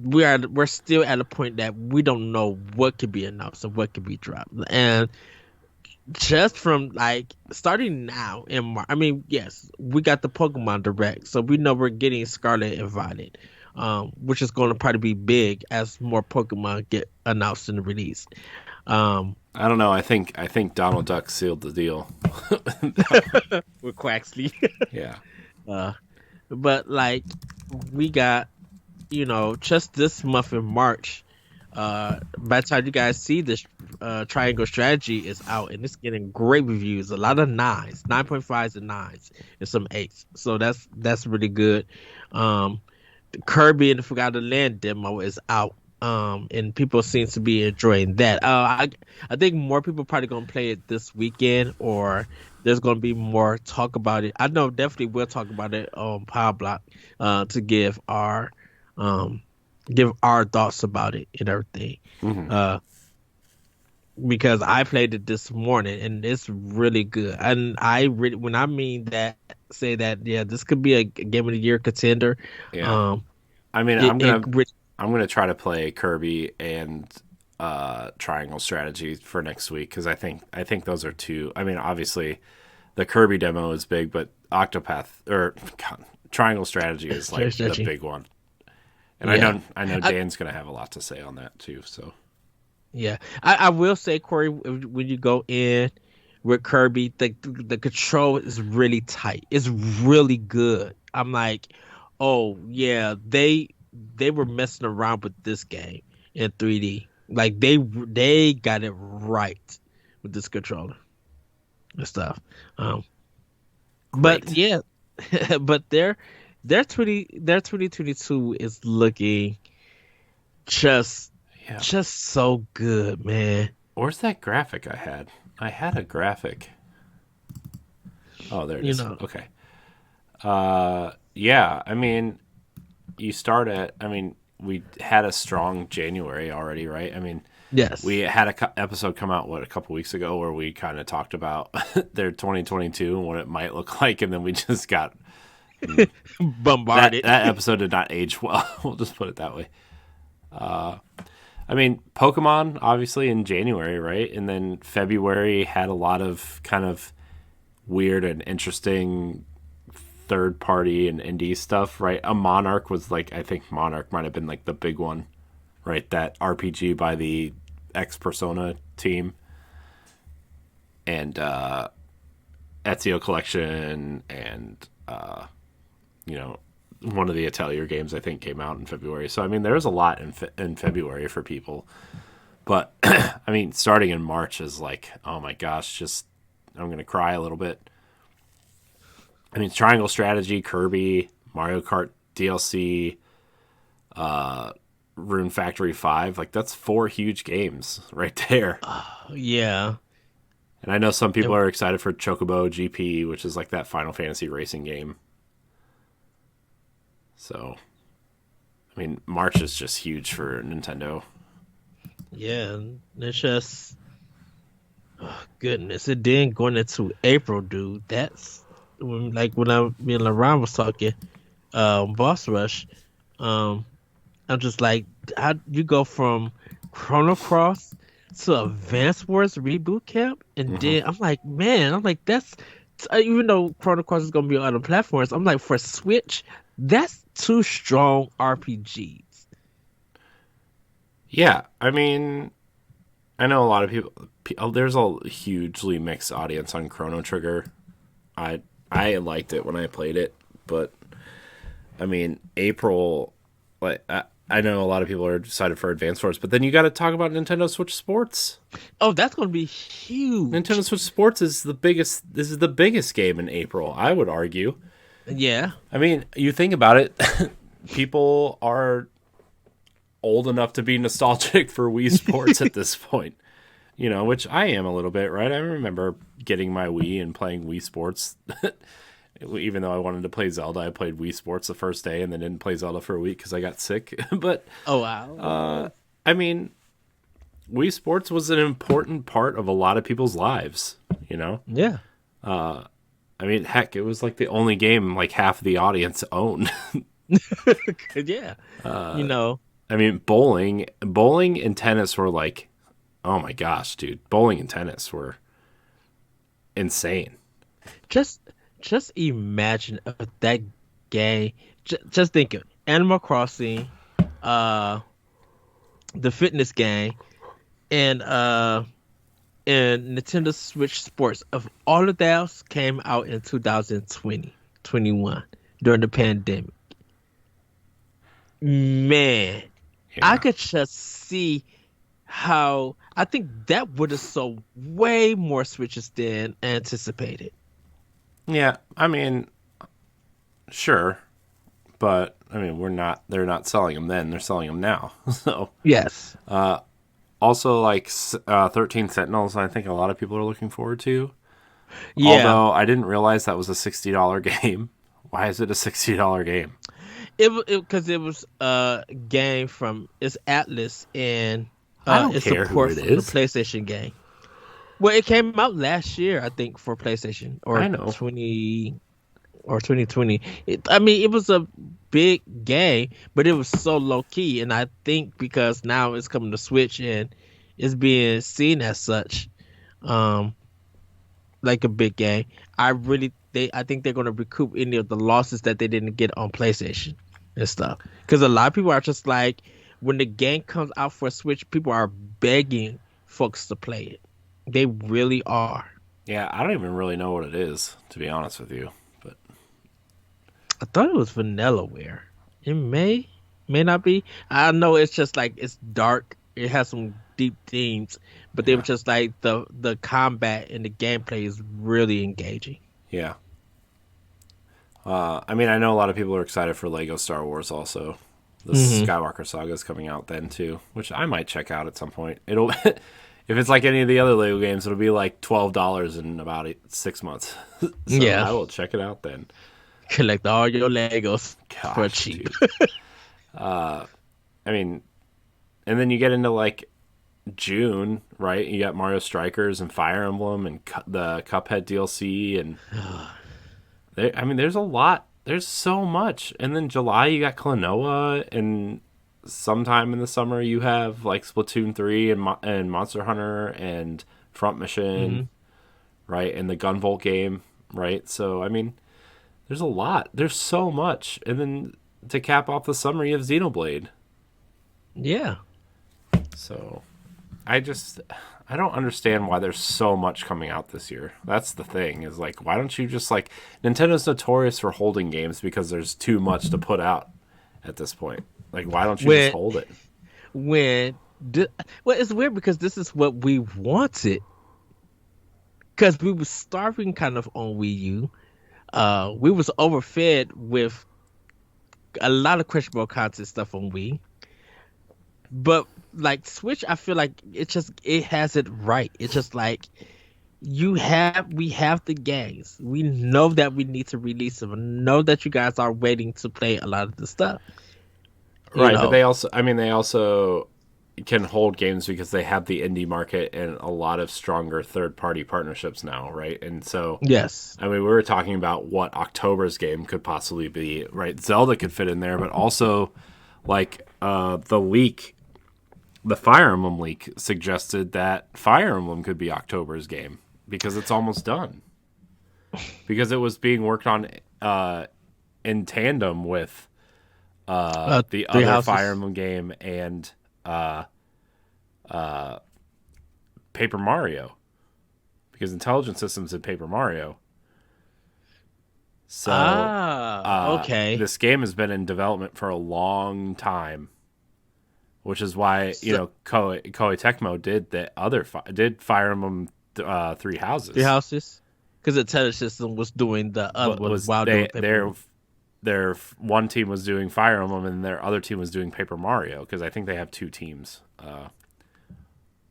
We're still at a point that we don't know what could be announced and what could be dropped. And just from like starting now in March, I mean, yes, we got the Pokemon Direct, so we know we're getting Scarlet and Violet, which is going to probably be big as more Pokemon get announced and released. Um, I don't know. I think Donald Duck sealed the deal. with Quaxley. Yeah. uh, but like we got, just this month in March. By the time you guys see this, Triangle Strategy is out and it's getting great reviews. A lot of nines, 9.5s and nines, and some eights. So that's really good. Um, the Kirby and the Forgotten Land demo is out. And people seem to be enjoying that. I think more people probably gonna play it this weekend, or there's gonna be more talk about it. I know definitely we'll talk about it on Power Block, to um give our thoughts about it and everything. Hmm. Uh, because I played it this morning and it's really good. And I really, when I mean that, say that, yeah, this could be a game of the year contender. Yeah. Um, I mean, it, it re- I'm gonna try to play Kirby and Triangle Strategy for next week, because I think those are two. I mean, obviously, the Kirby demo is big, but Triangle Strategy is like the big one. And yeah. I know Dan's gonna have a lot to say on that too. So yeah, I will say, Corey, when you go in with Kirby, the control is really tight. It's really good. I'm like, oh yeah, they were messing around with this game in 3D. Like they got it right with this controller and stuff. But yeah, but their 2022 is looking just so good, man. Where's that graphic I had? I had a graphic. Oh, there it is. Okay. Yeah, I mean, we had a strong January already, right? I mean, yes. We had an episode come out, a couple weeks ago where we kind of talked about their 2022 and what it might look like, and then we just got bombarded. That episode did not age well. We'll just put it that way. I mean, Pokemon, obviously, in January, right? And then February had a lot of kind of weird and interesting third-party and indie stuff, right? A Monarch was like, I think Monarch might have been like the big one, right? That RPG by the X-Persona team. And Ezio Collection and, one of the Atelier games, I think, came out in February. So, I mean, there's a lot in February for people. But, I mean, starting in March is like, oh my gosh, I'm going to cry a little bit. I mean, Triangle Strategy, Kirby, Mario Kart DLC, Rune Factory 5. Like, that's 4 huge games right there. Yeah. And I know some people are excited for Chocobo GP, which is like that Final Fantasy racing game. So, I mean, March is just huge for Nintendo. Yeah, it's just, oh, goodness. And then going into April, dude, that's when me and LaRon was talking, Boss Rush. I'm just like, how you go from Chrono Cross to Advance Wars Reboot Camp, and then I'm like, that's, even though Chrono Cross is gonna be on other platforms, I'm like, for Switch, that's 2 strong RPGs. Yeah, I mean, I know a lot of people. There's a hugely mixed audience on Chrono Trigger. I liked it when I played it, but I mean, April, like I know a lot of people are excited for Advance Wars, but then you got to talk about Nintendo Switch Sports. Oh, that's going to be huge. Nintendo Switch Sports is the biggest. This is the biggest game in April, I would argue. Yeah. I mean, you think about it, people are old enough to be nostalgic for Wii Sports at this point. Which I am a little bit, right? I remember getting my Wii and playing Wii Sports. Even though I wanted to play Zelda, I played Wii Sports the first day and then didn't play Zelda for a week because I got sick. But oh wow. I mean, Wii Sports was an important part of a lot of people's lives, Yeah. I mean, heck, it was like the only game like half of the audience owned. Yeah. I mean, bowling and tennis were like, oh my gosh, dude. Bowling and tennis were insane. Just imagine that game. Just think of Animal Crossing, the fitness game, and Nintendo Switch Sports. Of all of those came out in 2020, 21 during the pandemic. Man, yeah. I could just see how I think that would have sold way more Switches than anticipated. Yeah, I mean, sure, but I mean, they're not selling them then; they're selling them now. So yes. Also, like 13 Sentinels, I think a lot of people are looking forward to. Yeah. Although I didn't realize that was a $60 game. Why is it a $60 game? Because it was a game from Atlas, and I don't care who it is. The PlayStation game. Well, it came out last year, I think, for PlayStation, or I know. or 2020. I mean, it was a big game, but it was so low key. And I think because now it's coming to Switch and it's being seen as such, um, like a big game. I think they're going to recoup any of the losses that they didn't get on PlayStation and stuff. Because a lot of people are just like, when the game comes out for Switch, people are begging folks to play it. They really are. Yeah, I don't even really know what it is, to be honest with you. But I thought it was Vanillaware. It may not be. I know it's just like it's dark. It has some deep themes, but they were yeah, just like the combat and the gameplay is really engaging. yeah. I mean, I know a lot of people are excited for Lego Star Wars. Also, the Hmm. Skywalker Saga is coming out then too, which I might check out at some point. It'll, if it's like any of the other Lego games, it'll be like $12 in about 6 months. So Yeah, I will check it out then. collect all your Legos for Gosh, cheap. dude. I mean, and then you get into like June, right? You got Mario Strikers and Fire Emblem and the Cuphead DLC, and I mean, there's a lot. There's so much. And then July, you got Klonoa, and sometime in the summer, you have like Splatoon 3 and Monster Hunter and Front Hmm. Mission, right? And the Gunvolt game, right? So, I mean, there's a lot. There's so much. And then to cap off the summer, you have Xenoblade. Yeah. So, I just I don't understand why there's so much coming out this year. That's the thing is like why don't you just like Nintendo's notorious for holding games because there's too much to put out at this point. Like why don't you just When hold it? when well, it's weird because this is what we wanted. Because we were starving kind of on Wii U. We was overfed with a lot of questionable content stuff on Wii. But like Switch, I feel like it has it right. It's just like we have the games. We know that we need to release them. We know that you guys are waiting to play a lot of the stuff. You Right, but know. they also can hold games because they have the indie market and a lot of stronger third-party partnerships now, right? And so Yes. I mean, we were talking about what October's game could possibly be, right? Zelda could fit in there, but also like the Fire Emblem leak suggested that Fire Emblem could be October's game because it's almost done. Because it was being worked on in tandem with the Three other Fire Houses. Emblem game and Paper Mario. Because Intelligent Systems did Paper Mario. So Okay. this game has been in development for a long time, which is why So, Koei Tecmo did did Fire Emblem Three Three Houses, Houses. Because the Tether system was doing the other but one was while doing paper. their one team was doing Fire Emblem and their other team was doing Paper Mario because I think they have two teams.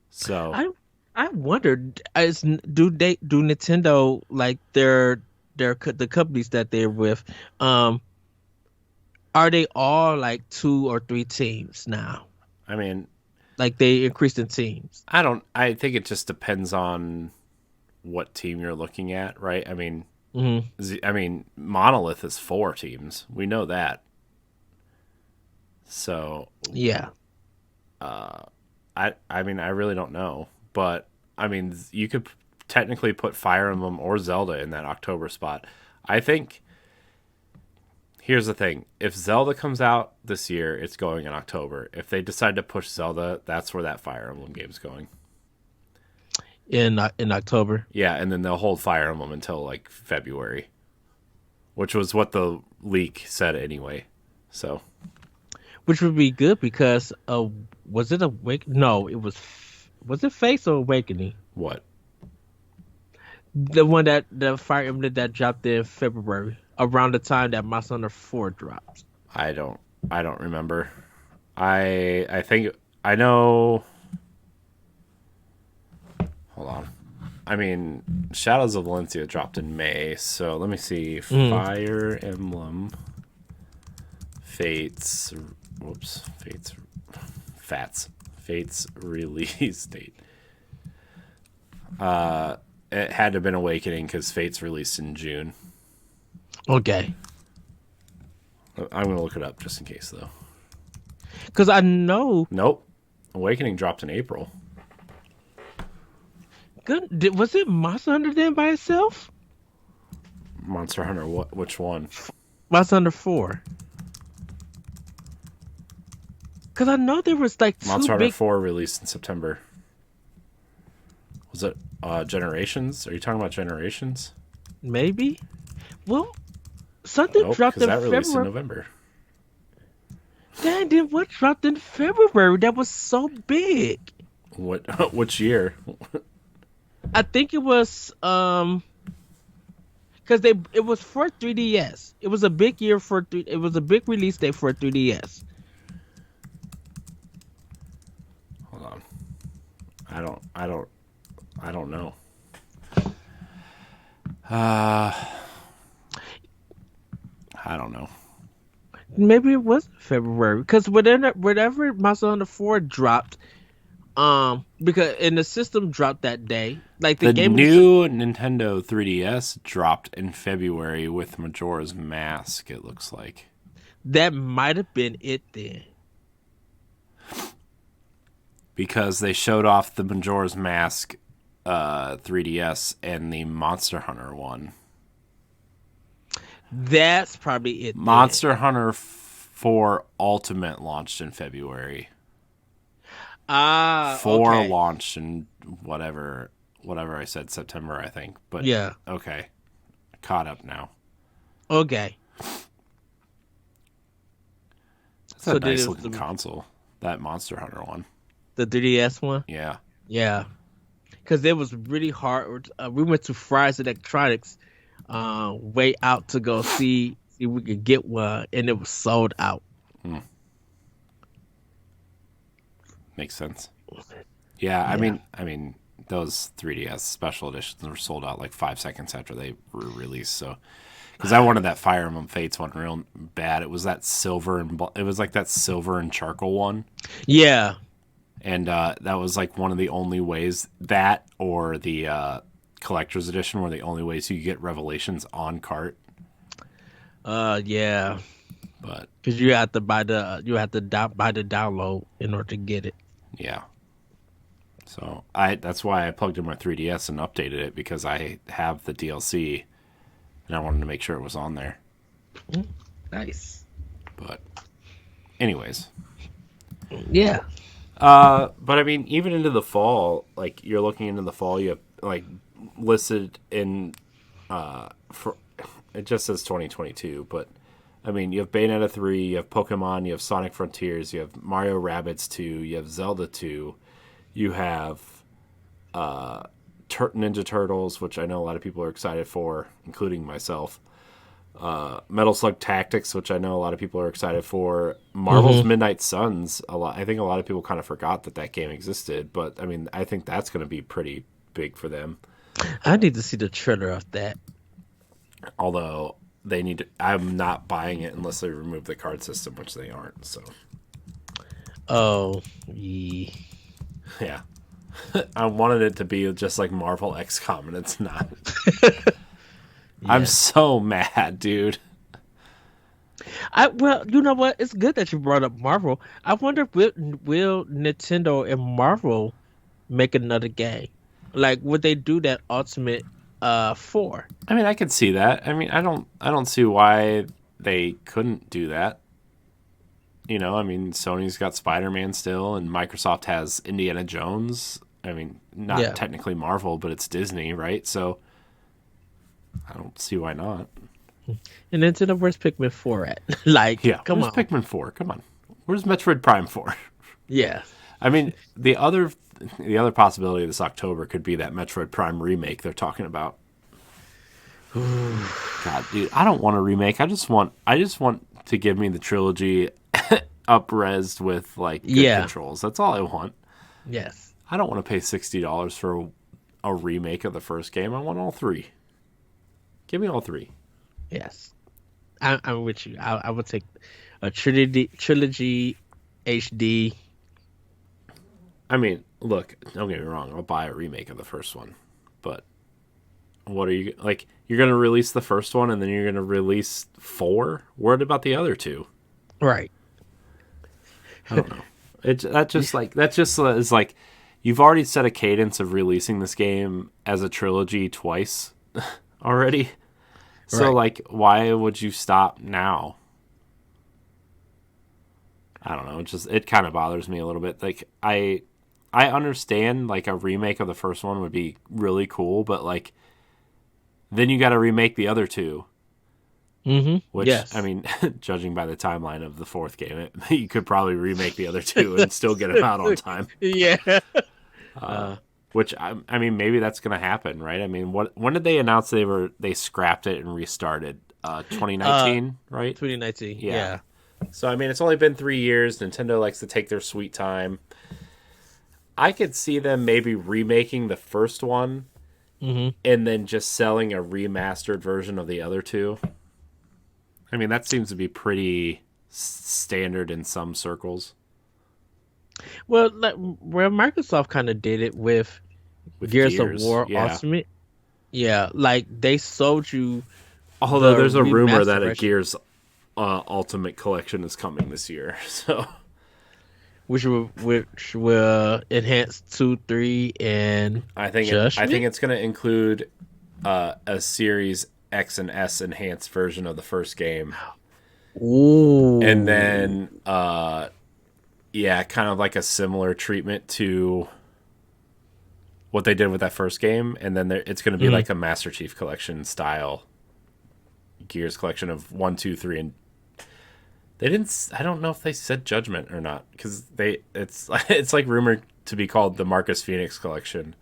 So I I wondered, do Nintendo like the companies that they're with, um, are they all like two or three teams now? I mean, Like they increased in teams. I don't. I think it just depends on what team you're looking at, right? I mean, Hmm. I mean, Monolith is four teams. We know that. So Yeah. I mean, I really don't know, but I mean, you could technically put Fire Emblem or Zelda in that October spot. I think here's the thing: if Zelda comes out this year, it's going in October. If they decide to push Zelda, that's where that Fire Emblem game's going. In October, Yeah, and then they'll hold Fire Emblem until like February, which was what the leak said anyway. So which would be good because was it Awake? No, was it Face or Awakening? what? The one that the Fire Emblem that dropped in February around the time that Monster Hunter 4 dropped. I don't I don't remember. I think I know. Hold on. I mean, Shadows of Valencia dropped in May, so let me see. Mm. Fire Emblem Fates. Whoops. Fates release date. It had to have been Awakening because Fates released in June. Okay. I'm gonna look it up just in case, though. Because I know. Nope. Awakening dropped in April. Was it Monster Hunter then by itself? Monster Hunter. What? Which one? Monster Hunter 4. Because I know there was like two Monster Hunter big. 4 released in September. Was it Generations? Are you talking about Generations? Maybe. Well, something Nope, dropped because in that released in February. November. Dang, then what dropped in February that was so big? What? Which year? I think it was because it was for 3DS. It was a big year for it was a big release day for 3DS. Hold on. I don't. I don't. I don't know. I don't know. Maybe it was February because whatever Monster Hunter 4 dropped, because and the system dropped that day. Like the The game, new Nintendo 3DS dropped in February with Majora's Mask. It looks like that might have been it then. because they showed off the Majora's Mask 3DS and the Monster Hunter one. That's probably it. Monster Hunter 4 Ultimate launched in February. Ah, 4 okay. launched in whatever I said, September, I think. But Yeah. okay, caught up now. Okay. That's So a did nice it looking console. That Monster Hunter one. the 3DS one? Yeah. Yeah. Because it was really hard. We went to Fry's Electronics, way out to go see if we could get one, and it was sold out. Makes sense. Yeah, I mean those 3DS special editions were sold out like 5 seconds after they were released. So, because I wanted that Fire Emblem Fates one real bad. It was that silver and it was like that silver and charcoal one, Yeah. and that was like one of the only ways, that or the collector's edition were the only ways you could get Revelations on cart. Yeah. But Because buy the download in order to get it. yeah. So that's why I plugged in my 3DS and updated it, because I have the DLC and I wanted to make sure it was on there. Nice. But anyways, Yeah. but I mean, even into the fall, like you're looking into the fall, you have like listed in for it just says 2022, but I mean, you have Bayonetta 3, you have Pokemon, you have Sonic Frontiers, you have Mario Rabbids 2, you have Zelda 2, you have Ninja Turtles, which I know a lot of people are excited for, including myself. Metal Slug Tactics, which I know a lot of people are excited for. Marvel's Midnight Suns. I think a lot of people kind of forgot that game existed, but I mean, I think that's going to be pretty big for them. I need to see the trailer of that. Although they need to, I'm not buying it unless they remove the card system, which they aren't. So, Oh, yeah. yeah. I wanted it to be just like Marvel XCOM, and it's not. I'm so mad, dude. Well, you know what? It's good that you brought up Marvel. I wonder will Nintendo and Marvel make another game? Like, would they do that Ultimate 4? I mean, I could see that. I mean, I don't see why they couldn't do that. You know, I mean, Sony's got Spider-Man still, and Microsoft has Indiana Jones. I mean, not technically Marvel, but it's Disney, right? So I don't see why not. And Nintendo, where's Pikmin 4 at? Like, Yeah, come on. Where's Pikmin 4? Come on. Where's Metroid Prime 4? Yeah. I mean, the other possibility this October could be that Metroid Prime remake they're talking about. God, dude, I don't want a remake. I just want to give me the trilogy up-resed with like good controls. That's all I want. Yes. I don't want to pay $60 for a remake of the first game. I want all three. Give me all three. Yes. I'm with you. I would take a trilogy HD. I mean, look, don't get me wrong. I'll buy a remake of the first one, but What are you like? You're gonna release the first one, and then you're gonna release 4. What about the other 2? Right. I don't know. That just is like you've already set a cadence of releasing this game as a trilogy twice already. So Right. like, why would you stop now? I don't know. It kind of bothers me a little bit. Like I understand like a remake of the first one would be really cool, but like then you got to remake the other 2. Mm-hmm. Which, I Yes. mean, judging by the timeline of the fourth game, you could probably remake the other 2 and still get them out on time. Yeah. Uh, Which I mean, maybe that's going to happen, right? I mean, when did they announce they scrapped it and restarted? 2019, right? 2019. Yeah. Yeah. So I mean, it's only been 3 years. Nintendo likes to take their sweet time. I could see them maybe remaking the first one Mm-hmm. and then just selling a remastered version of the other 2. I mean, that seems to be pretty standard in some circles Well, like, where Microsoft kind of did it with with Gears of Gears. War Yeah. Ultimate. Yeah, like they sold you Although the there's a rumor remastered that a version, Gears Ultimate Collection is coming this year. So which will enhance 2, 3, and I think Judgment. it's going to include a Series X and S enhanced version of the first game, and Ooh. then yeah, kind of like a similar treatment to what they did with that first game, and then it's going to be Mhm. like a Master Chief Collection style Gears collection of 1, 2, 3, and they didn't. I don't know if they said Judgment or not because it's it's like rumored to be called the Marcus Phoenix collection,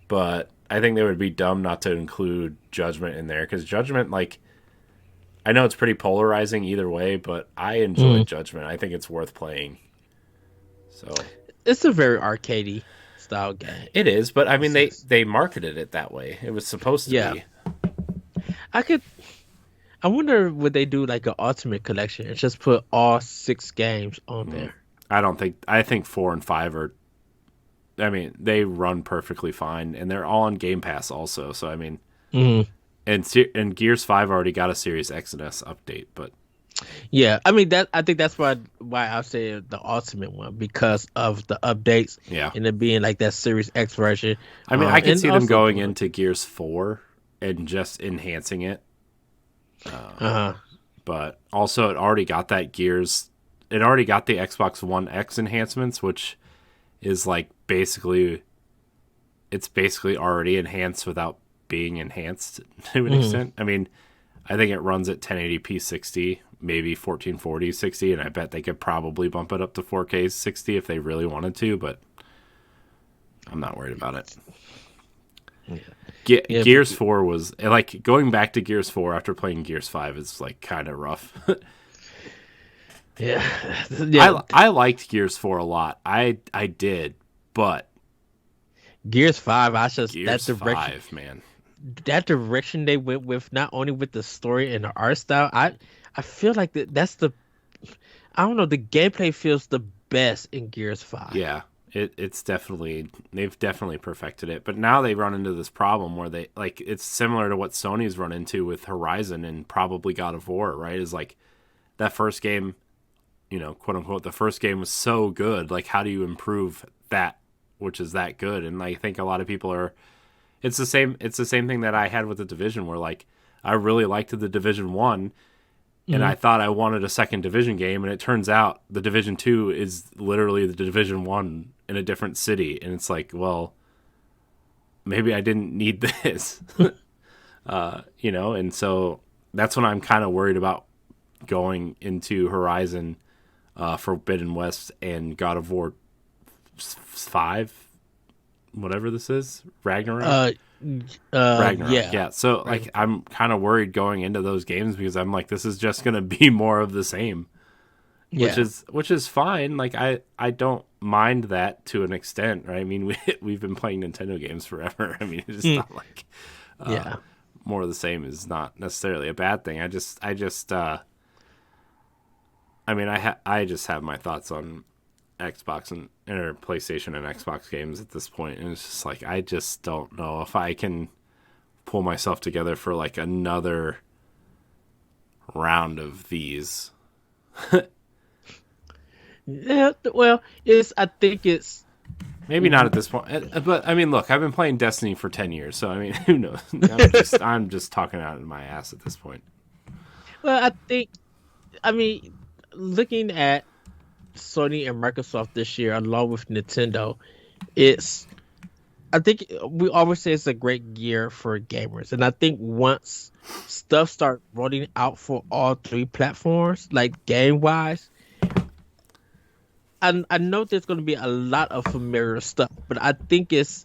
but I think they would be dumb not to include Judgment in there because Judgment, like, I know it's pretty polarizing either way, but I enjoyed Mhm. Judgment. I think it's worth playing. So It's a very arcadey style game. it is, but I mean It's just, they marketed it that way. It was supposed to yeah, be. I could. I wonder would they do like an Ultimate Collection and just put all 6 games on there. I don't think. I think 4 and 5 are. I mean, they run perfectly fine, and they're all on Game Pass also. So I mean, Mhm. and Gears 5 already got a Series X and S update, but Yeah, I mean that. I think that's why I say the Ultimate one because of the updates yeah. and it being like that Series X version. I mean, I could And see them also, going into Gears 4 and just enhancing it, uh, but also it already got that Gears. It already got the Xbox One X enhancements, which is like basically it's basically already enhanced without being enhanced to an mhm. extent. I mean, I think it runs at 1080p 60, maybe 1440 60, and I bet they could probably bump it up to 4K 60 if they really wanted to, but I'm not worried about it. Yeah, yeah, Gears 4 was like going back to Gears 4 after playing Gears 5 is like kind of rough. yeah, yeah. I liked Gears 4 a lot. I did, but Gears 5, I just Gears 5, man. that direction they went with not only with the story and the art style. I feel like that's the I don't know, the gameplay feels the best in Gears 5. Yeah, it's definitely they've definitely perfected it. But now they run into this problem where they like it's similar to what Sony's run into with Horizon and probably God of War, right? Is like that first game, quote unquote, the first game was so good. Like, how do you improve that, which is that good? And I think a lot of people are. It's the same. It's the same thing that I had with the Division, where like I really liked the Division 1, and Hmm. I thought I wanted a second Division game, and it turns out the Division 2 is literally the Division 1 in a different city, and it's like, well, maybe I didn't need this, and so that's when I'm kind of worried about going into Horizon, Forbidden West, and God of War 5, whatever this is, Ragnarok. Uh, Ragnarok, yeah, yeah. So right. like I'm kind of worried going into those games because I'm like this is just going to be more of the same, Yeah. which is fine. Like I don't mind that to an extent, right? I mean we've been playing Nintendo games forever. I mean it's Mm, not like yeah. more of the same is not necessarily a bad thing. I mean I just have my thoughts on Xbox and or PlayStation and Xbox games at this point, and it's just like I just don't know if I can pull myself together for like another round of these. Yeah, well, I think it's Maybe not at this point, but I mean, look, I've been playing Destiny for 10 years, so I mean, who knows? I'm just talking out of my ass at this point. well, I mean, looking at Sony and Microsoft this year, along with Nintendo, it's I think we always say it's a great year for gamers, and I think once stuff start rolling out for all three platforms, like game wise, I know there's going to be a lot of familiar stuff, but I think it's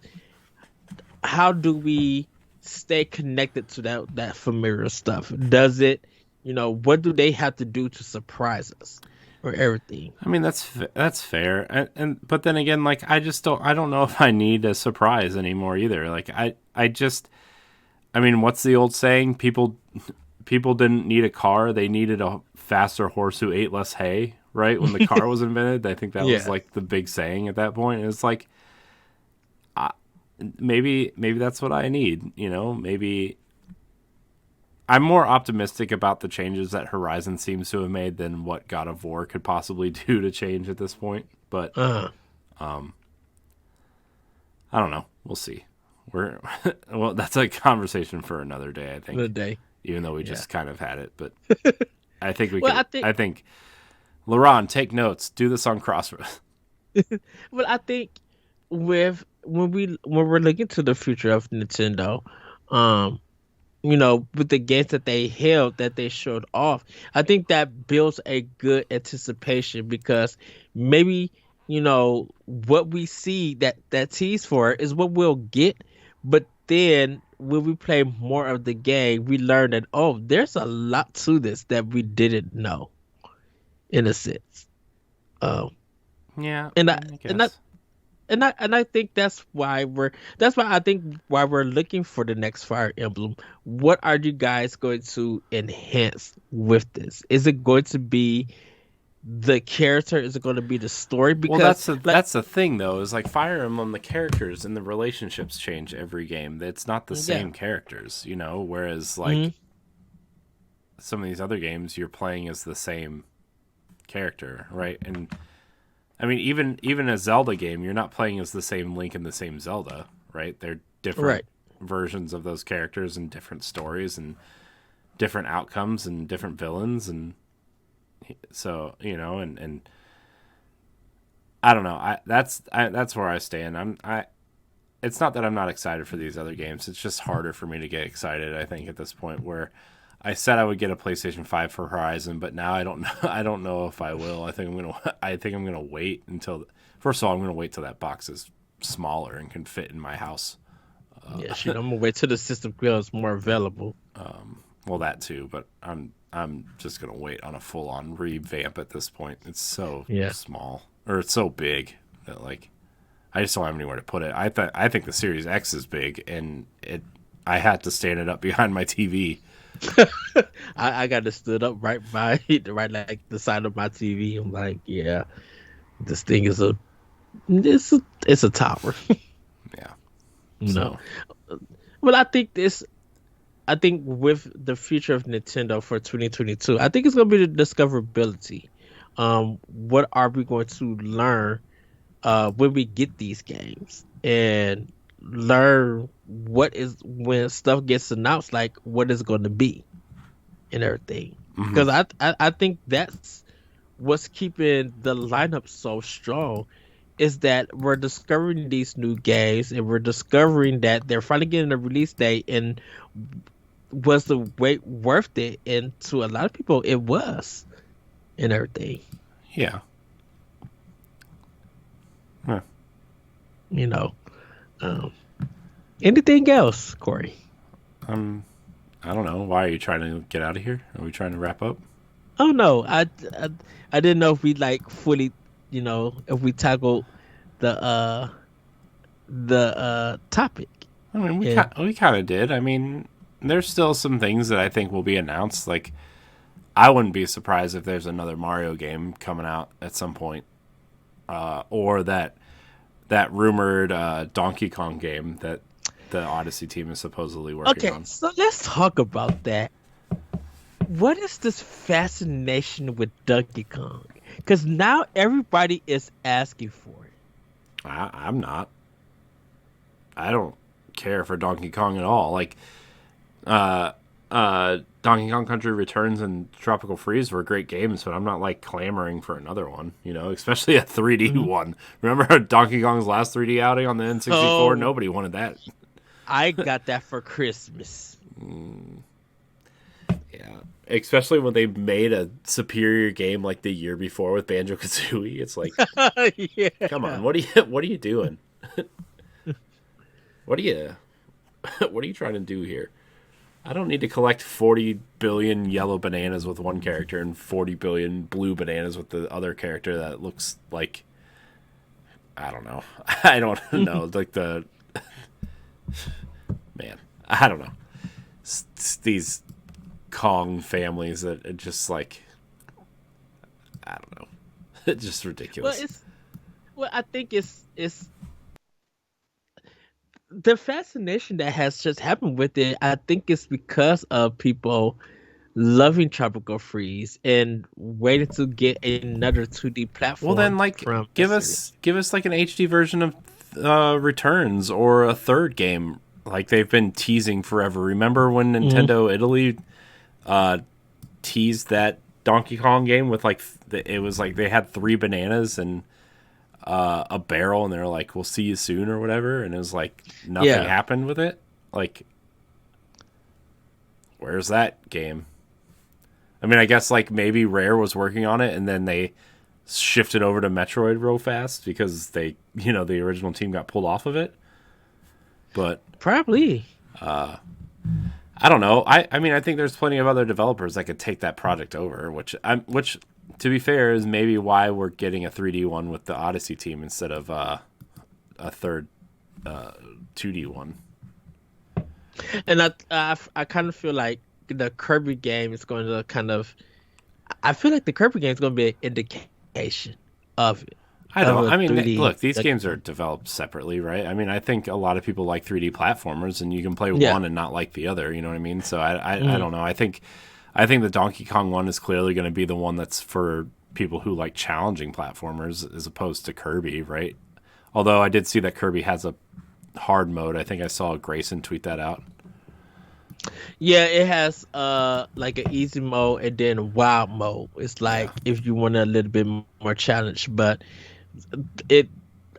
how do we stay connected to that familiar stuff? Does it, what do they have to do to surprise us or everything? I mean, that's fair, and but then again, like I don't know if I need a surprise anymore either. Like I mean, what's the old saying? People didn't need a car; they needed a faster horse who ate less hay. Right when the car was invented, I think that was like the big saying at that point. And it's like, maybe that's what I need. Maybe I'm more optimistic about the changes that Horizon seems to have made than what God of War could possibly do to change at this point. But I don't know. We'll see. Well, that's a conversation for another day. I think another day, even though we just kind of had it, but I think I think. LaRon, take notes. Do this on Crossroads. But I think when we're looking to the future of Nintendo, with the games that they held that they showed off, I think that builds a good anticipation because maybe what we see that tease for is what we'll get, but then when we play more of the game, we learn that there's a lot to this that we didn't know. In a sense, yeah, and I think that's why we're looking for the next Fire Emblem. What are you guys going to enhance with this? Is it going to be the character? Is it going to be the story? Because that's the thing though. Is like Fire Emblem, the characters and the relationships change every game. It's not the same characters, Whereas like some of these other games, you're playing as the same character, right? And I mean, even a Zelda game, you're not playing as the same Link and the same Zelda, right? They're different versions of those characters and different stories and different outcomes and different villains, and so and I don't know. That's where I stand. It's not that I'm not excited for these other games. It's just harder for me to get excited. I think at this point where I said I would get a PlayStation 5 for Horizon, but now I don't know. I don't know if I will. I think I'm gonna wait until. First of all, I'm gonna wait till that box is smaller and can fit in my house. I'm gonna wait till the system feels more available. Well, that too, but I'm just gonna wait on a full on revamp at this point. It's so small, or it's so big that like I just don't have anywhere to put it. I think the Series X is big, and I had to stand it up behind my TV. I got it stood up right like the side of my TV. I'm like, this thing is it's a tower. Yeah. Well, I think with the future of Nintendo for 2022, I think it's gonna be the discoverability. What are we going to learn when we get these games, and learn what is when stuff gets announced, like what is going to be and everything. Because I think that's what's keeping the lineup so strong, is that we're discovering these new games and we're discovering that they're finally getting a release date, and was the wait worth it? And to a lot of people it was, and everything. Yeah. Huh. Anything else, Corey? I don't know. Why are you trying to get out of here? Are we trying to wrap up? Oh no, I didn't know if we like fully, if we tackled the topic. I mean, we kind of did. I mean, there's still some things that I think will be announced. Like, I wouldn't be surprised if there's another Mario game coming out at some point, or that rumored Donkey Kong game that the Odyssey team is supposedly working Okay, on. so let's talk about that. What is this fascination with Donkey Kong? Because now everybody is asking for it. I'm not. I don't care for Donkey Kong at all. Like, Donkey Kong Country Returns and Tropical Freeze were great games, but I'm not like clamoring for another one, especially a 3D one. Remember Donkey Kong's last 3D outing on the N64? Oh, Nobody wanted that. I got that for Christmas. Yeah. Especially when they made a superior game like the year before with Banjo-Kazooie. It's like, Yeah. come on, what are you doing? What are you trying to do here? I don't need to collect 40 billion yellow bananas with one character and 40 billion blue bananas with the other character that looks like, I don't know. I don't know. Like man, I don't know. It's these Kong families that are just like, I don't know. It's just ridiculous. I think it's the fascination that has just happened with it. I think it's because of people loving Tropical Freeze and waiting to get another 2D platform. Well, then, like, give us like an HD version of Returns or a third game, like they've been teasing forever. Remember when Nintendo Italy teased that Donkey Kong game with like it was like they had 3 bananas and a barrel, and they're like, "We'll see you soon" or whatever, and it was like nothing happened with it. Like, where's that game? I mean, I guess like maybe Rare was working on it, and then they shifted over to Metroid real fast because they, the original team got pulled off of it. But probably, I don't know. I mean, I think there's plenty of other developers that could take that project over, which to be fair is maybe why we're getting a 3D one with the Odyssey team instead of a third 2D one. And I kind of feel like the Kirby game is going to kind of. I feel like the Kirby game is going to be an indication of it. I don't. I mean, look, these games are developed separately, right? I mean, I think a lot of people like 3D platformers, and you can play one and not like the other. You know what I mean? So I don't know. I think the Donkey Kong one is clearly going to be the one that's for people who like challenging platformers, as opposed to Kirby, right? Although I did see that Kirby has a hard mode. I think I saw Grayson tweet that out. Yeah, it has like an easy mode and then a wild mode. It's like if you want a little bit more challenge, but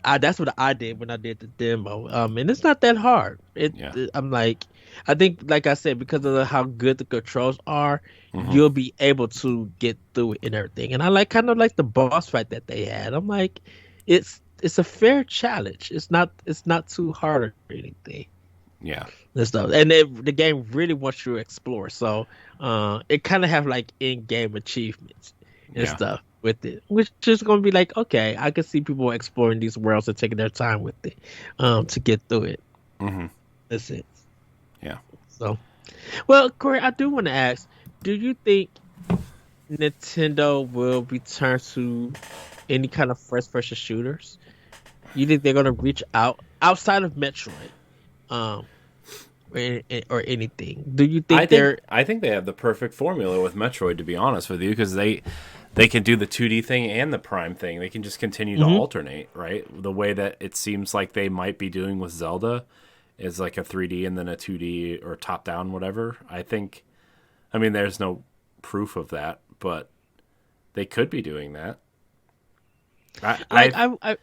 that's what I did when I did the demo. And it's not that hard. I'm like, I think, like I said, because of how good the controls are, you'll be able to get through it and everything. And I kind of like the boss fight that they had. I'm like, it's a fair challenge. It's not too hard or anything. Yeah. And stuff. And the game really wants you to explore. So it kind of have like in-game achievements and stuff with it, which is going to be like, okay, I can see people exploring these worlds and taking their time with it to get through it. That's it. Yeah. So, well, Corey, I do want to ask, do you think Nintendo will return to any kind of first-person shooters? You think they're going to reach outside of Metroid? Or anything? Do you think I think they have the perfect formula with Metroid, to be honest with you, because they can do the 2D thing and the Prime thing. They can just continue to alternate, right? The way that it seems like they might be doing with Zelda is like a 3D and then a 2D or top down, whatever. I mean, there's no proof of that, but they could be doing that. Go ahead.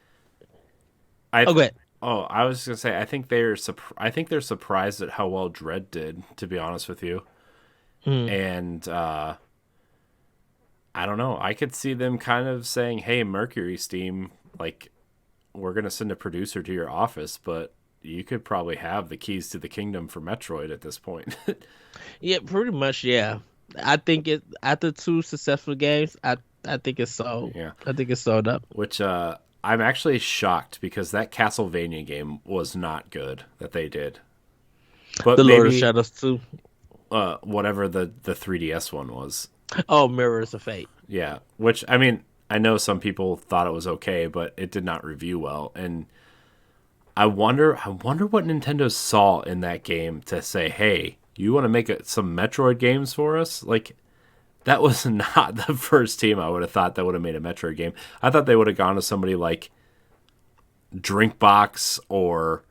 Oh, I was gonna say I think they're surprised at how well Dread did, to be honest with you, and I don't know. I could see them kind of saying, "Hey, Mercury Steam, like, we're gonna send a producer to your office, but you could probably have the keys to the kingdom for Metroid at this point." Yeah, pretty much. Yeah, I think after 2 successful games, I think it's sold. Yeah, I think it's sold up. Which I'm actually shocked because that Castlevania game was not good that they did. But the Lord of Shadows 2. Whatever the 3DS one was. Oh, Mirrors of Fate. Yeah, which, I mean, I know some people thought it was okay, but it did not review well. And I wonder what Nintendo saw in that game to say, "Hey, you want to make some Metroid games for us?" Like that was not the first team I would have thought that would have made a Metroid game. I thought they would have gone to somebody like Drinkbox or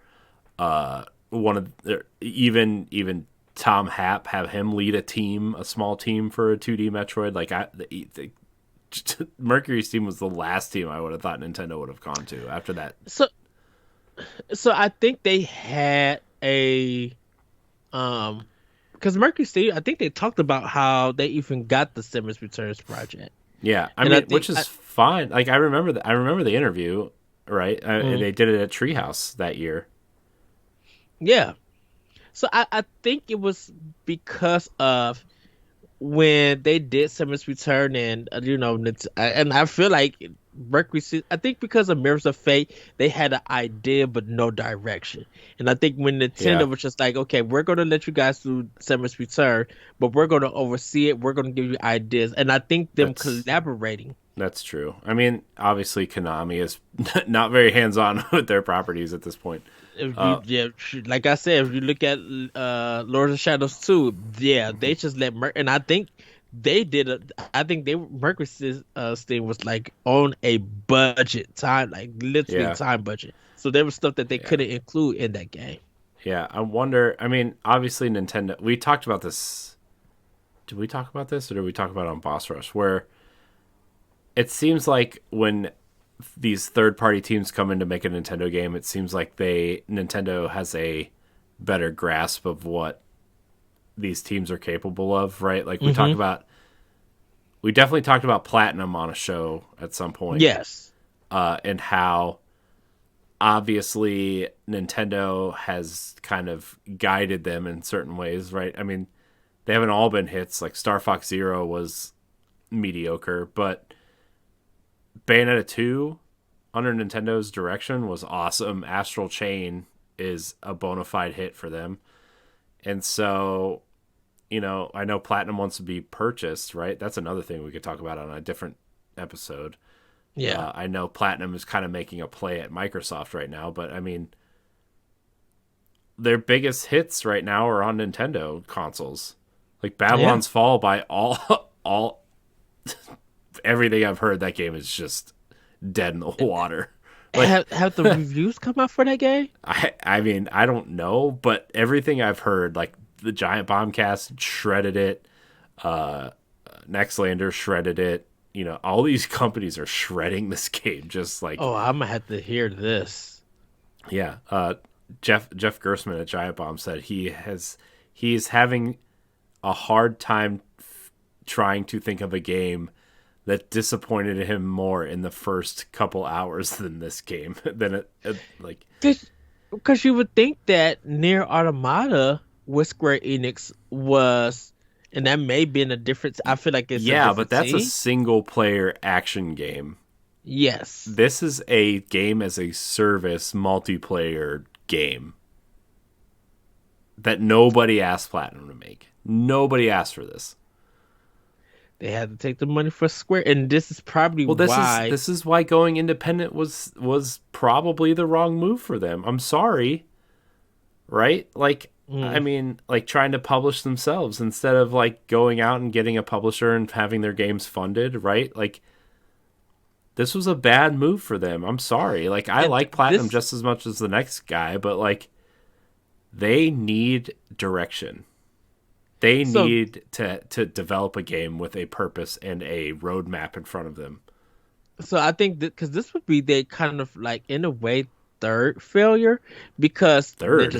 one of their, even Tom Happ, have him lead a small team for a 2D Metroid. Like Mercury's team was the last team I would have thought Nintendo would have gone to after that. So I think they had a because Mercury Steam, I think they talked about how they even got the Samus Returns project. Yeah, I And mean, which is fine. Like I remember the interview, right? And they did it at Treehouse that year. Yeah. So I think it was because of when they did Samus Return, and and I feel like I think because of Mirrors of Fate, they had an idea but no direction. And I think when Yeah, Nintendo was just like, okay, we're gonna let you guys do Samus Return, but we're gonna oversee it. We're gonna give you ideas, and I think them that's collaborating. that's true. I mean, obviously Konami is not very hands-on with their properties at this point. If Uh, like I said, if you look at Lords of Shadows 2, yeah, they just let and I think they did I think they Mercury's thing was like on a budget time, like literally yeah, time budget. So there was stuff that they yeah, couldn't include in that game. yeah. I wonder. I mean, obviously Nintendo. We talked about this. Did we talk about this, or did we talk about it on Boss Rush? Where it seems like when these third-party teams come in to make a Nintendo game, it seems like Nintendo has a better grasp of what these teams are capable of, right? Like Hmm. we definitely talked about Platinum on a show at some point, Yes. and how obviously Nintendo has kind of guided them in certain ways, right? I mean, they haven't all been hits. Like Star Fox Zero was mediocre, but Bayonetta 2 under Nintendo's direction was awesome. Astral Chain is a bona fide hit for them. And so, I know Platinum wants to be purchased, right? That's another thing we could talk about on a different episode. Yeah. I know Platinum is kind of making a play at Microsoft right now, but I mean, their biggest hits right now are on Nintendo consoles. Like Yeah. Babylon's Fall by all everything I've heard, that game is just dead in the water. Like Have the reviews come out for that game? I mean, I don't know, but everything I've heard, like the Giant Bombcast shredded it, uh Nextlander shredded it. All these companies are shredding this game just like Oh, I'm gonna have to hear this. yeah. Jeff Gersman at Giant Bomb said he's having a hard time trying to think of a game that disappointed him more in the first couple hours than this game than like Because you would think that Near Automata with Square Enix was, and that may be in a different. I feel like it's a yeah, but different that's a team. single player action game. Yes. This is a game as a service multiplayer game that nobody asked Platinum to make. Nobody asked for this. They had to take the money for Square, and this is probably Well, this is why. this is why going independent was probably the wrong move for them. I'm sorry, right? Like, I Mm. mean, like trying to publish themselves instead of like going out and getting a publisher and having their games funded, right? Like, this was a bad move for them. I'm sorry. Like, I And like Platinum this, just as much as the next guy, but like, they need direction. They so need to develop a game with a purpose and a roadmap in front of them. so I think that because this would be their kind of like in a way third failure because Third,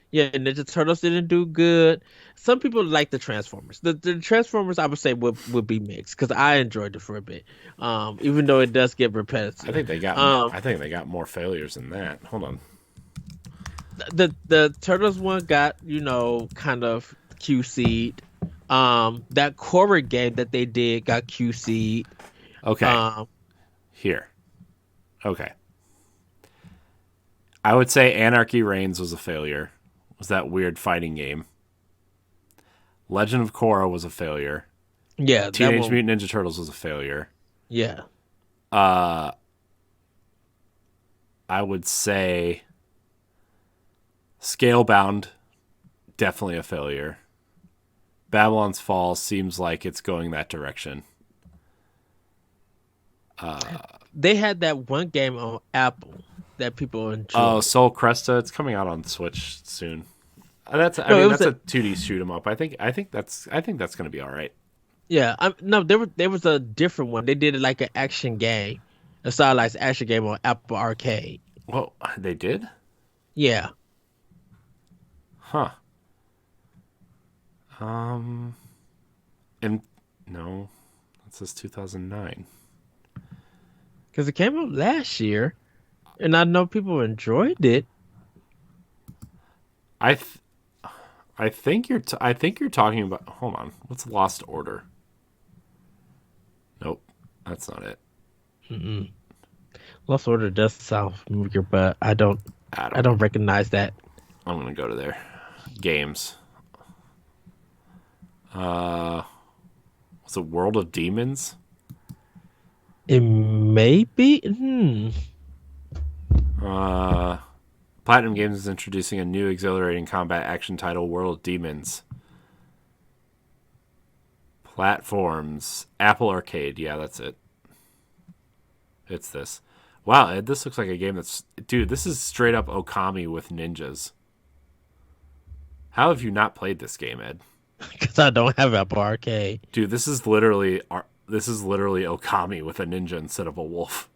Yeah, Ninja Turtles didn't do good. Some people like the Transformers. The Transformers I would say would be mixed because I enjoyed it for a bit. Even though it does get I repetitive. think they got Um, I think they got more failures than that. Hold on. the Turtles one got kind of QC'd. That Korra game that they did got QC'd. Okay, Um, here. Okay. I would say Anarchy Reigns was a failure. Was that weird fighting game? Legend of Korra was a failure. yeah, that Teenage one. Mutant Ninja Turtles was a failure. Yeah, Uh I would say Scalebound, definitely a failure. Babylon's Fall seems like it's going that direction. They had that one game on Apple that people Oh, enjoyed. Soul Cresta, it's coming out on Switch soon. I No, it mean was that's a a 2D shoot 'em up. I think that's going to be all right. yeah. No, there was a different one. They did it like an action game, a stylized action game on Apple Arcade. Well, they did? Yeah, Huh. Um and no, that says 2009. because it came out last year, and I know people enjoyed it. I th- I think you're talking about. Hold on. What's Lost Order? Nope, that's not it. Mm-mm. Lost Order does sound familiar, but I I don't know. don't recognize that. I'm gonna go to there. Games. Uh, was it World of Demons? It may be. Uh, Platinum Games is introducing a new exhilarating combat action title, World of Demons. Platforms. Apple Arcade. Yeah, that's it. It's this. Wow, Ed, this looks like a game that's. Dude, this is straight up Okami with ninjas. How have you not played this game, Ed? Because I don't have Apple Arcade. Dude, this is literally Okami with a ninja instead of a wolf.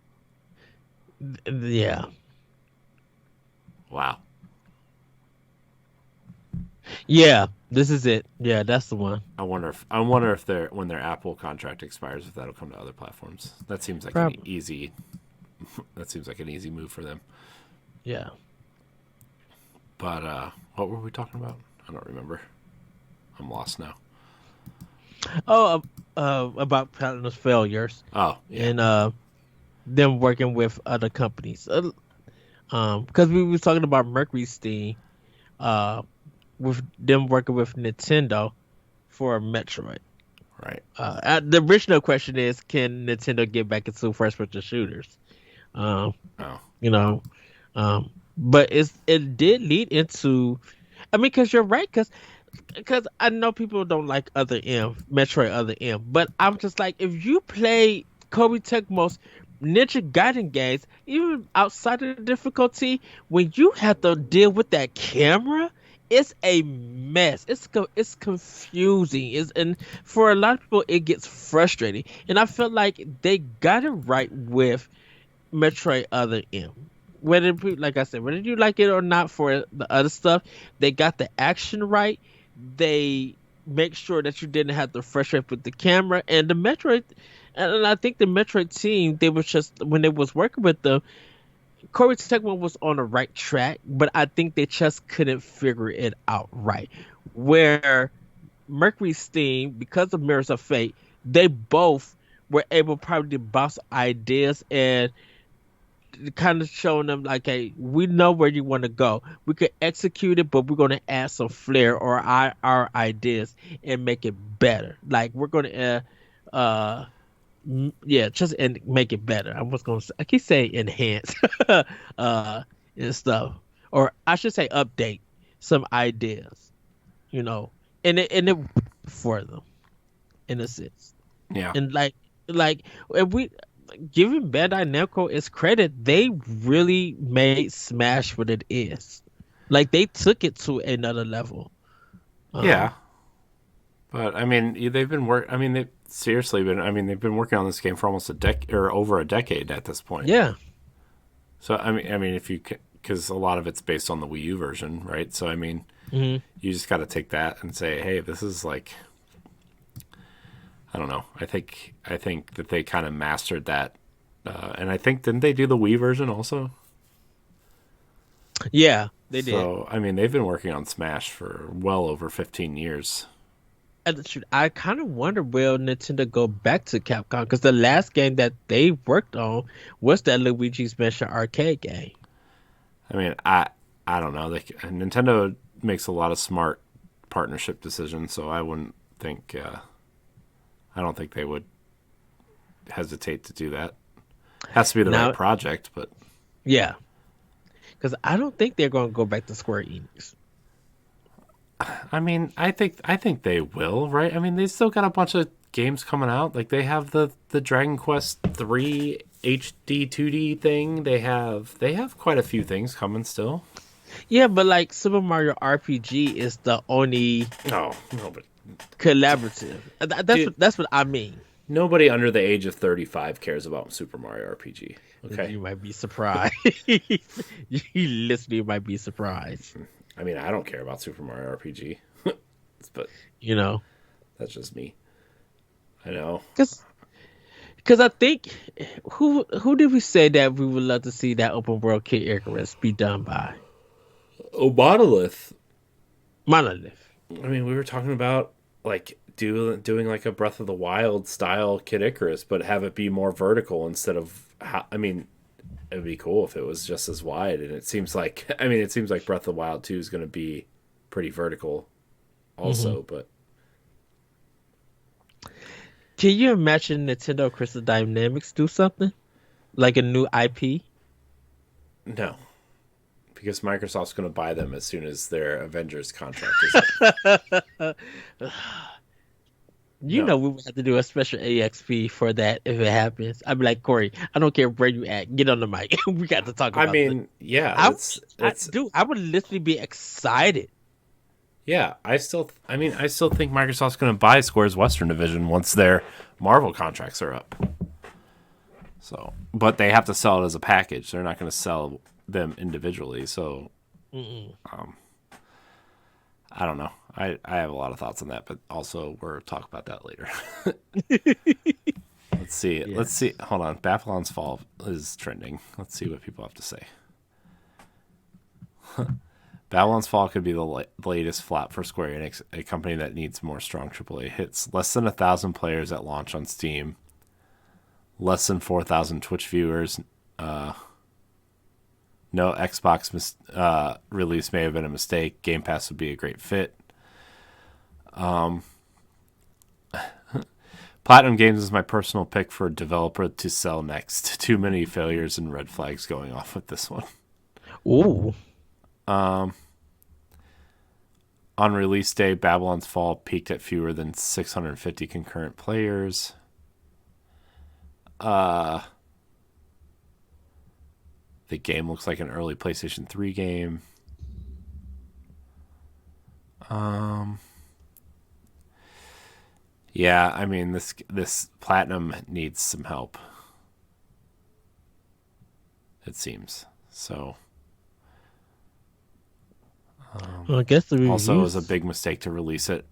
Yeah, Wow. yeah. This is it. Yeah, that's the one. I wonder if when their Apple contract expires, if that'll come to other platforms. Probably. That seems like an easy move for them. Yeah. But what were we talking about? I don't remember. I'm lost now. Oh, about Platinum's failures Oh yeah, and them working with other companies. Because we were talking about Mercury Steam, uh, with them working with Nintendo for Metroid. right. The original question is, can Nintendo get back into first-person shooters? Um, Oh you know, but it did lead into. I mean, because you're right, because I know people don't like Other M, Metroid Other M, but I'm just like, if you play Kobe Tecmo's Ninja Gaiden games, even outside of the difficulty, when you have to deal with that camera, it's a mess. It's confusing. And for a lot of people, it gets frustrating. And I feel like they got it right with Metroid Other M. Like I said, whether you like it or not for the other stuff, they got the action right. They make sure that you didn't have to frustrate with the camera and the Metroid. And I think the Metroid team, they was just when they was working with them, Corey Tecmo was on the right track, but I think they just couldn't figure it out right. Where Mercury Steam, because of Mirrors of Fate, they both were able probably to bounce ideas and kind of showing them like, hey, we know where you want to go. We could execute it, but we're going to add some flair or our ideas and make it better. Like we're going to, yeah, just and make it better. I keep saying enhance, and stuff, or I should say update some ideas, you know, and it for them in a sense, yeah, and like if we giving Bandai Namco its credit, they really made Smash what it is. Like they took it to another level. yeah. Um, But I mean, they've been work. I mean, they seriously been. I mean, they've been working on this game for almost a decade or over a decade at this point. yeah, So I mean, if you because a lot of it's based on the Wii U version, right? So I mean, hmm you just got to take that and say, hey, this is like, I don't know. I think that they kind of mastered that, and I think didn't they do the Wii version also? yeah, they did. So I mean, they've been working on Smash for well over 15 years. And shoot, I kind of wonder will Nintendo go back to Capcom because the last game that they worked on was that Luigi's Mansion arcade game. I mean, I don't know. Nintendo makes a lot of smart partnership decisions, so I wouldn't think. I don't think they would hesitate to do that. Has to be the right Now, project, but yeah, because I don't think they're going to go back to Square Enix. I mean, I think they will, right? I mean, they still got a bunch of games coming out. Like they have the Dragon Quest 3 HD 2D thing. They have quite a few things coming still. Yeah, but like Super Mario RPG is the only No, but collaborative. dude, That's what I mean. nobody under the age of 35 cares about Super Mario RPG. Okay. You might be surprised. You listening might be surprised. I mean, I don't care about Super Mario RPG, but You know, that's just me. I know. because I think who did we say that we would love to see that open world Kid Icarus be done by? Oh, Monolith. Monolith. I mean, we were talking about like doing like a Breath of the Wild style Kid Icarus, but have it be more vertical instead of. I mean, it would be cool if it was just as wide. And it seems like Breath of the Wild 2 is going to be pretty vertical, also. But Can you imagine Nintendo Crystal Dynamics do something like a new IP? no, because Microsoft's going to buy them as soon as their Avengers contract is up. You No. know we would have to do a special AXP for that if it happens. I'd be like, Corey, I don't care where you at, get on the mic. We got to talk I about this. mean, yeah, I, it's dude, I would literally be excited. yeah. I still think Microsoft's going to buy Square's Western division once their Marvel contracts are up. So, but they have to sell it as a package. They're not going to sell them individually. So, I don't know. I have a lot of thoughts on that, but also we'll talk about that later. Let's see. Yeah. Let's see. Hold on. Babylon's Fall is trending. Let's see what people have to say. Babylon's Fall could be the latest flop for Square Enix, a company that needs more strong AAA hits. Less than 1,000 players at launch on Steam. Less than 4,000 Twitch viewers. No Xbox release may have been a mistake. Game Pass would be a great fit. Platinum Games is my personal pick for a developer to sell next. Too many failures and red flags going off with this one. Ooh. On release day, Babylon's Fall peaked at fewer than 650 concurrent players. The game looks like an early PlayStation 3 game. Yeah, I mean this Platinum needs some help. It seems. So Well, I guess the reviews. also it was a big mistake to release it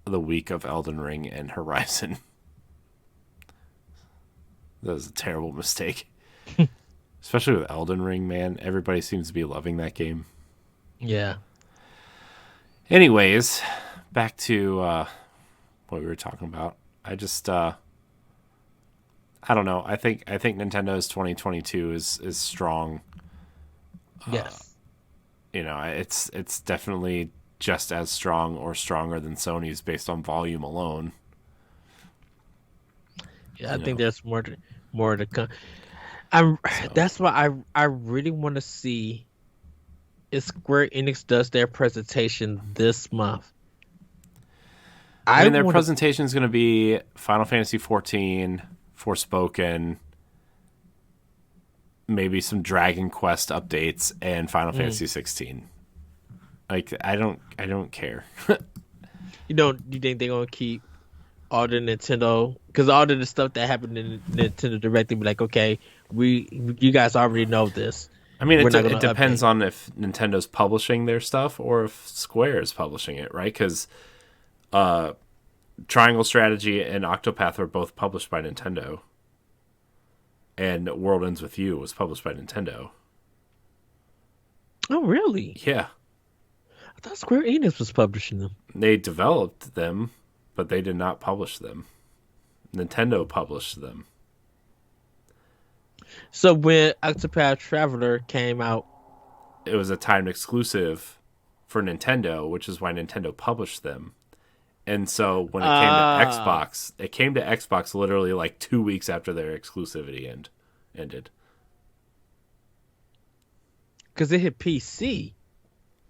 the week of Elden Ring and Horizon. That was a terrible mistake. Especially with Elden Ring, man. Everybody seems to be loving that game. Yeah. Anyways, back to what we were talking about. I just I don't know. I think Nintendo's 2022 is strong. Yes. You know, it's definitely just as strong or stronger than Sony's based on volume alone. Yeah, I think there's more to come. That's why I really want to see if Square Enix does their presentation this month. I mean, their presentation is going to be Final Fantasy 14, Forspoken, maybe some Dragon Quest updates, and Final Fantasy 16. Like, I don't care. You think they're gonna keep all the Nintendo? Because all of the stuff that happened in Nintendo Direct, they'd be like, okay, you guys already know this. I mean, We're it not gonna depends update. on if Nintendo's publishing their stuff or if Square is publishing it, right? Because Triangle Strategy and Octopath are both published by Nintendo, and World Ends With You was published by Nintendo. Oh, really? Yeah, I thought Square Enix was publishing them. they developed them, but they did not publish them. Nintendo published them. So when Octopath Traveler came out, It was a timed exclusive for Nintendo, which is why Nintendo published them. And so when it came to Xbox literally like 2 weeks after their exclusivity ended. because it hit PC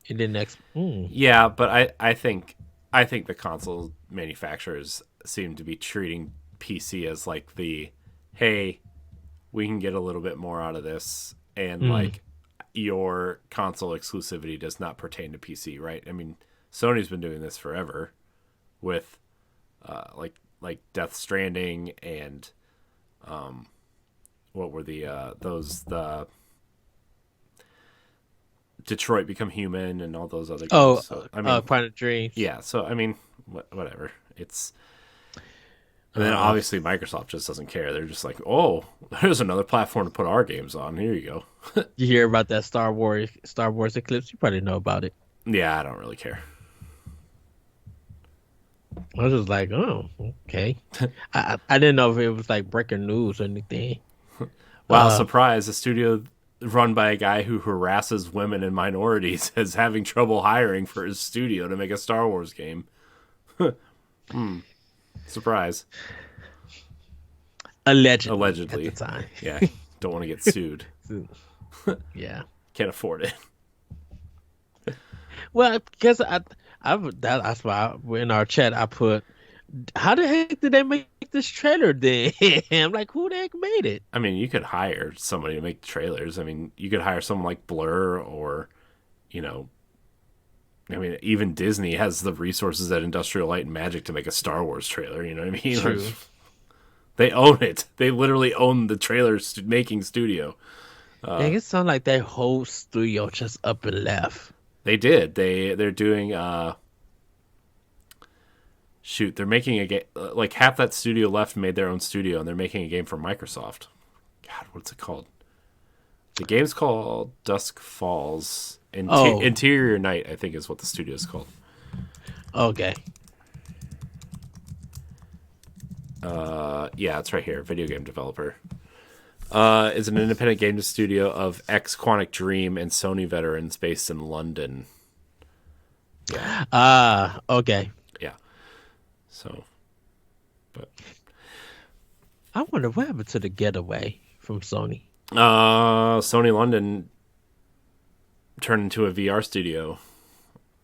and then next. Yeah, but I think the console manufacturers seem to be treating PC as like the, hey, we can get a little bit more out of this, and like your console exclusivity does not pertain to PC, right? I mean, Sony's been doing this forever with like Death Stranding and what were the Detroit Become Human and all those other games. So, I mean, Quantum Dreams. yeah. So I mean, whatever. It's and then obviously Microsoft just doesn't care. They're just like, oh, there's another platform to put our games on. Here you go. You hear about that Star Wars Eclipse? You probably know about it. Yeah, I don't really care. I was just like, oh, okay. I didn't know if it was like breaking news or anything. Wow, surprise! A studio run by a guy who harasses women and minorities is having trouble hiring for his studio to make a Star Wars game. Surprise. Allegedly. At the time. Yeah, don't want to get sued. Yeah. Can't afford it. Well, because that's why in our chat I put, how the heck did they make this trailer then? I'm like, who the heck made it? I mean, you could hire somebody to make trailers. I mean, you could hire someone like Blur or, you know, I mean, even Disney has the resources at Industrial Light and Magic to make a Star Wars trailer. You know what I mean? True. They own it. They literally own the trailer making studio. Dang, it sounds like that whole studio just up and left. They did. They're doing shoot. They're making a game. Like half that studio left made their own studio, and they're making a game for Microsoft. God, what's it called? The game's called Dusk Falls. Interior Night, I think, is what the studio's called. Okay. Yeah, it's right here. Video game developer. Is an independent game studio of ex-Quantic Dream and Sony veterans based in London. Yeah. Okay. Yeah. So, but I wonder what happened to the Getaway from Sony. Sony London turned into a VR studio.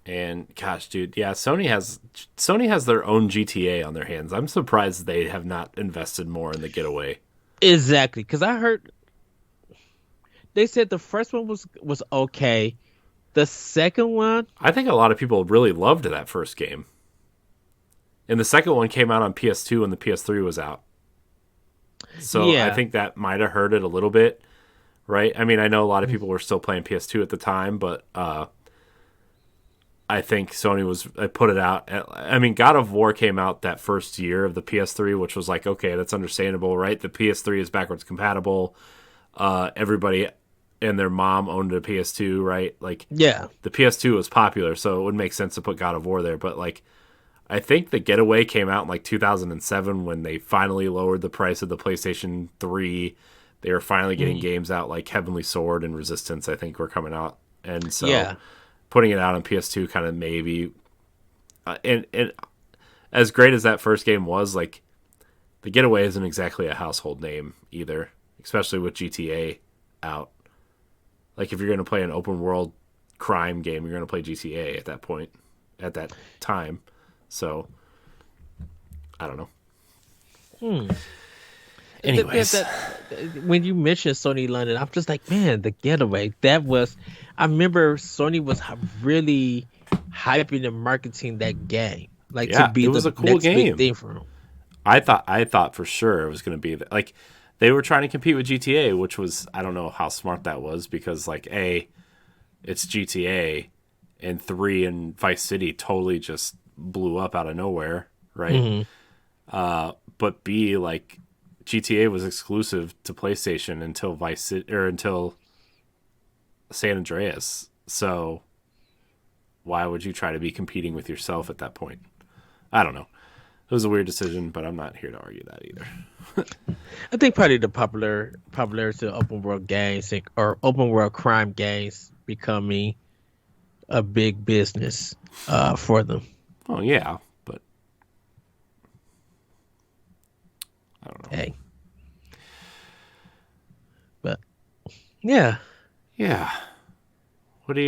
And gosh, dude, yeah, Sony has their own GTA on their hands. I'm surprised they have not invested more in the Getaway. Exactly, because I heard they said the first one was okay. The second one, I think a lot of people really loved that first game. And the second one came out on PS2 when the PS3 was out. So yeah. I think that might have hurt it a little bit, right? I mean, I know a lot of people were still playing PS2 at the time, but I think Sony put it out. I mean, God of War came out that first year of the PS3, which was like, okay, that's understandable, right? The PS3 is backwards compatible. Everybody and their mom owned a PS2, right? Like, yeah, the PS2 was popular, so it would make sense to put God of War there. But like, I think the Getaway came out in like 2007 when they finally lowered the price of the PlayStation 3. They were finally getting games out like Heavenly Sword and Resistance, I think, were coming out, and so. Yeah. Putting it out on PS2 kind of maybe, and as great as that first game was, like the Getaway isn't exactly a household name either, especially with GTA out. Like if you're going to play an open world crime game, you're going to play GTA at that point, at that time. So I don't know. Anyways, when you mentioned Sony London, I'm just like, man, the Getaway. That was, I remember Sony was really hyping and marketing that game, like to be the cool next big thing for them. I thought for sure it was going to be like they were trying to compete with GTA, which was, I don't know how smart that was, because like it's GTA, and 3 and Vice City totally just blew up out of nowhere, right? But B, like, GTA was exclusive to PlayStation until until San Andreas. So why would you try to be competing with yourself at that point? I don't know. It was a weird decision, but I'm not here to argue that either. I think probably the popularity of open world games or open world crime games becoming a big business for them. Oh yeah, but I don't know. Hey. But yeah. Yeah. What do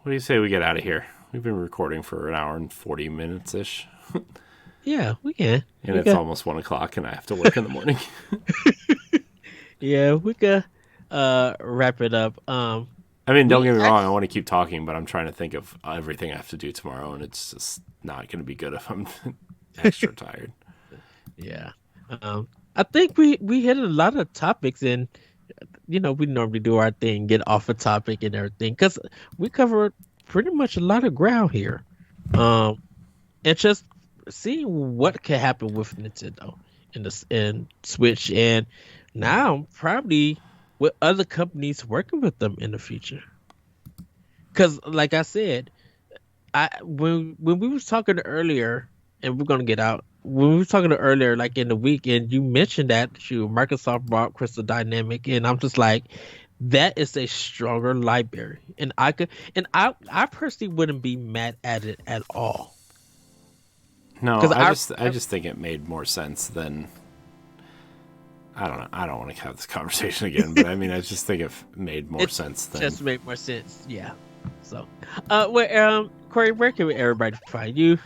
you say we get out of here? We've been recording for an hour and 40 minutes ish. Yeah, we can. And it's almost 1 o'clock, and I have to work in the morning. Yeah, we could wrap it up. I mean, don't get me wrong. I want to keep talking, but I'm trying to think of everything I have to do tomorrow, and it's just not going to be good if I'm extra tired. Yeah. I think we hit a lot of topics, and we normally do our thing, get off a topic and everything, because we covered pretty much a lot of ground here. And just seeing what can happen with Nintendo and Switch, and now probably with other companies working with them in the future. Because, like I said, when we was talking earlier, and we're gonna get out. When we were talking earlier, like in the week, and you mentioned that Microsoft bought Crystal Dynamics, and I'm just like, that is a stronger library, and I personally wouldn't be mad at it at all. No, I just think it made more sense than. I don't know. I don't want to have this conversation again, but I mean, I just think it made more sense than. Just made more sense, yeah. So, Corey, where can everybody find you?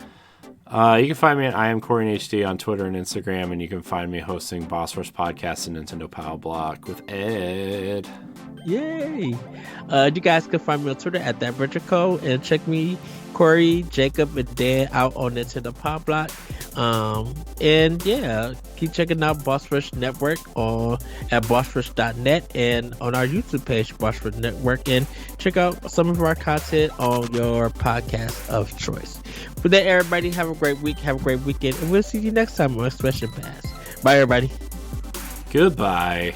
You can find me at I am Corey HD on Twitter and Instagram, and you can find me hosting Boss Rush Podcast and Nintendo Power Block with Ed. Yay! You guys can find me on Twitter at ThatBridgerCo, and check me, Corey, Jacob, and Dan out on Nintendo Power Block. And yeah, keep checking out Boss Rush Network at bossrush.net and on our YouTube page, Boss Rush Network, and check out some of our content on your podcast of choice. For that, everybody, have a great week, have a great weekend, and we'll see you next time on Expression Pass. Bye, everybody. Goodbye.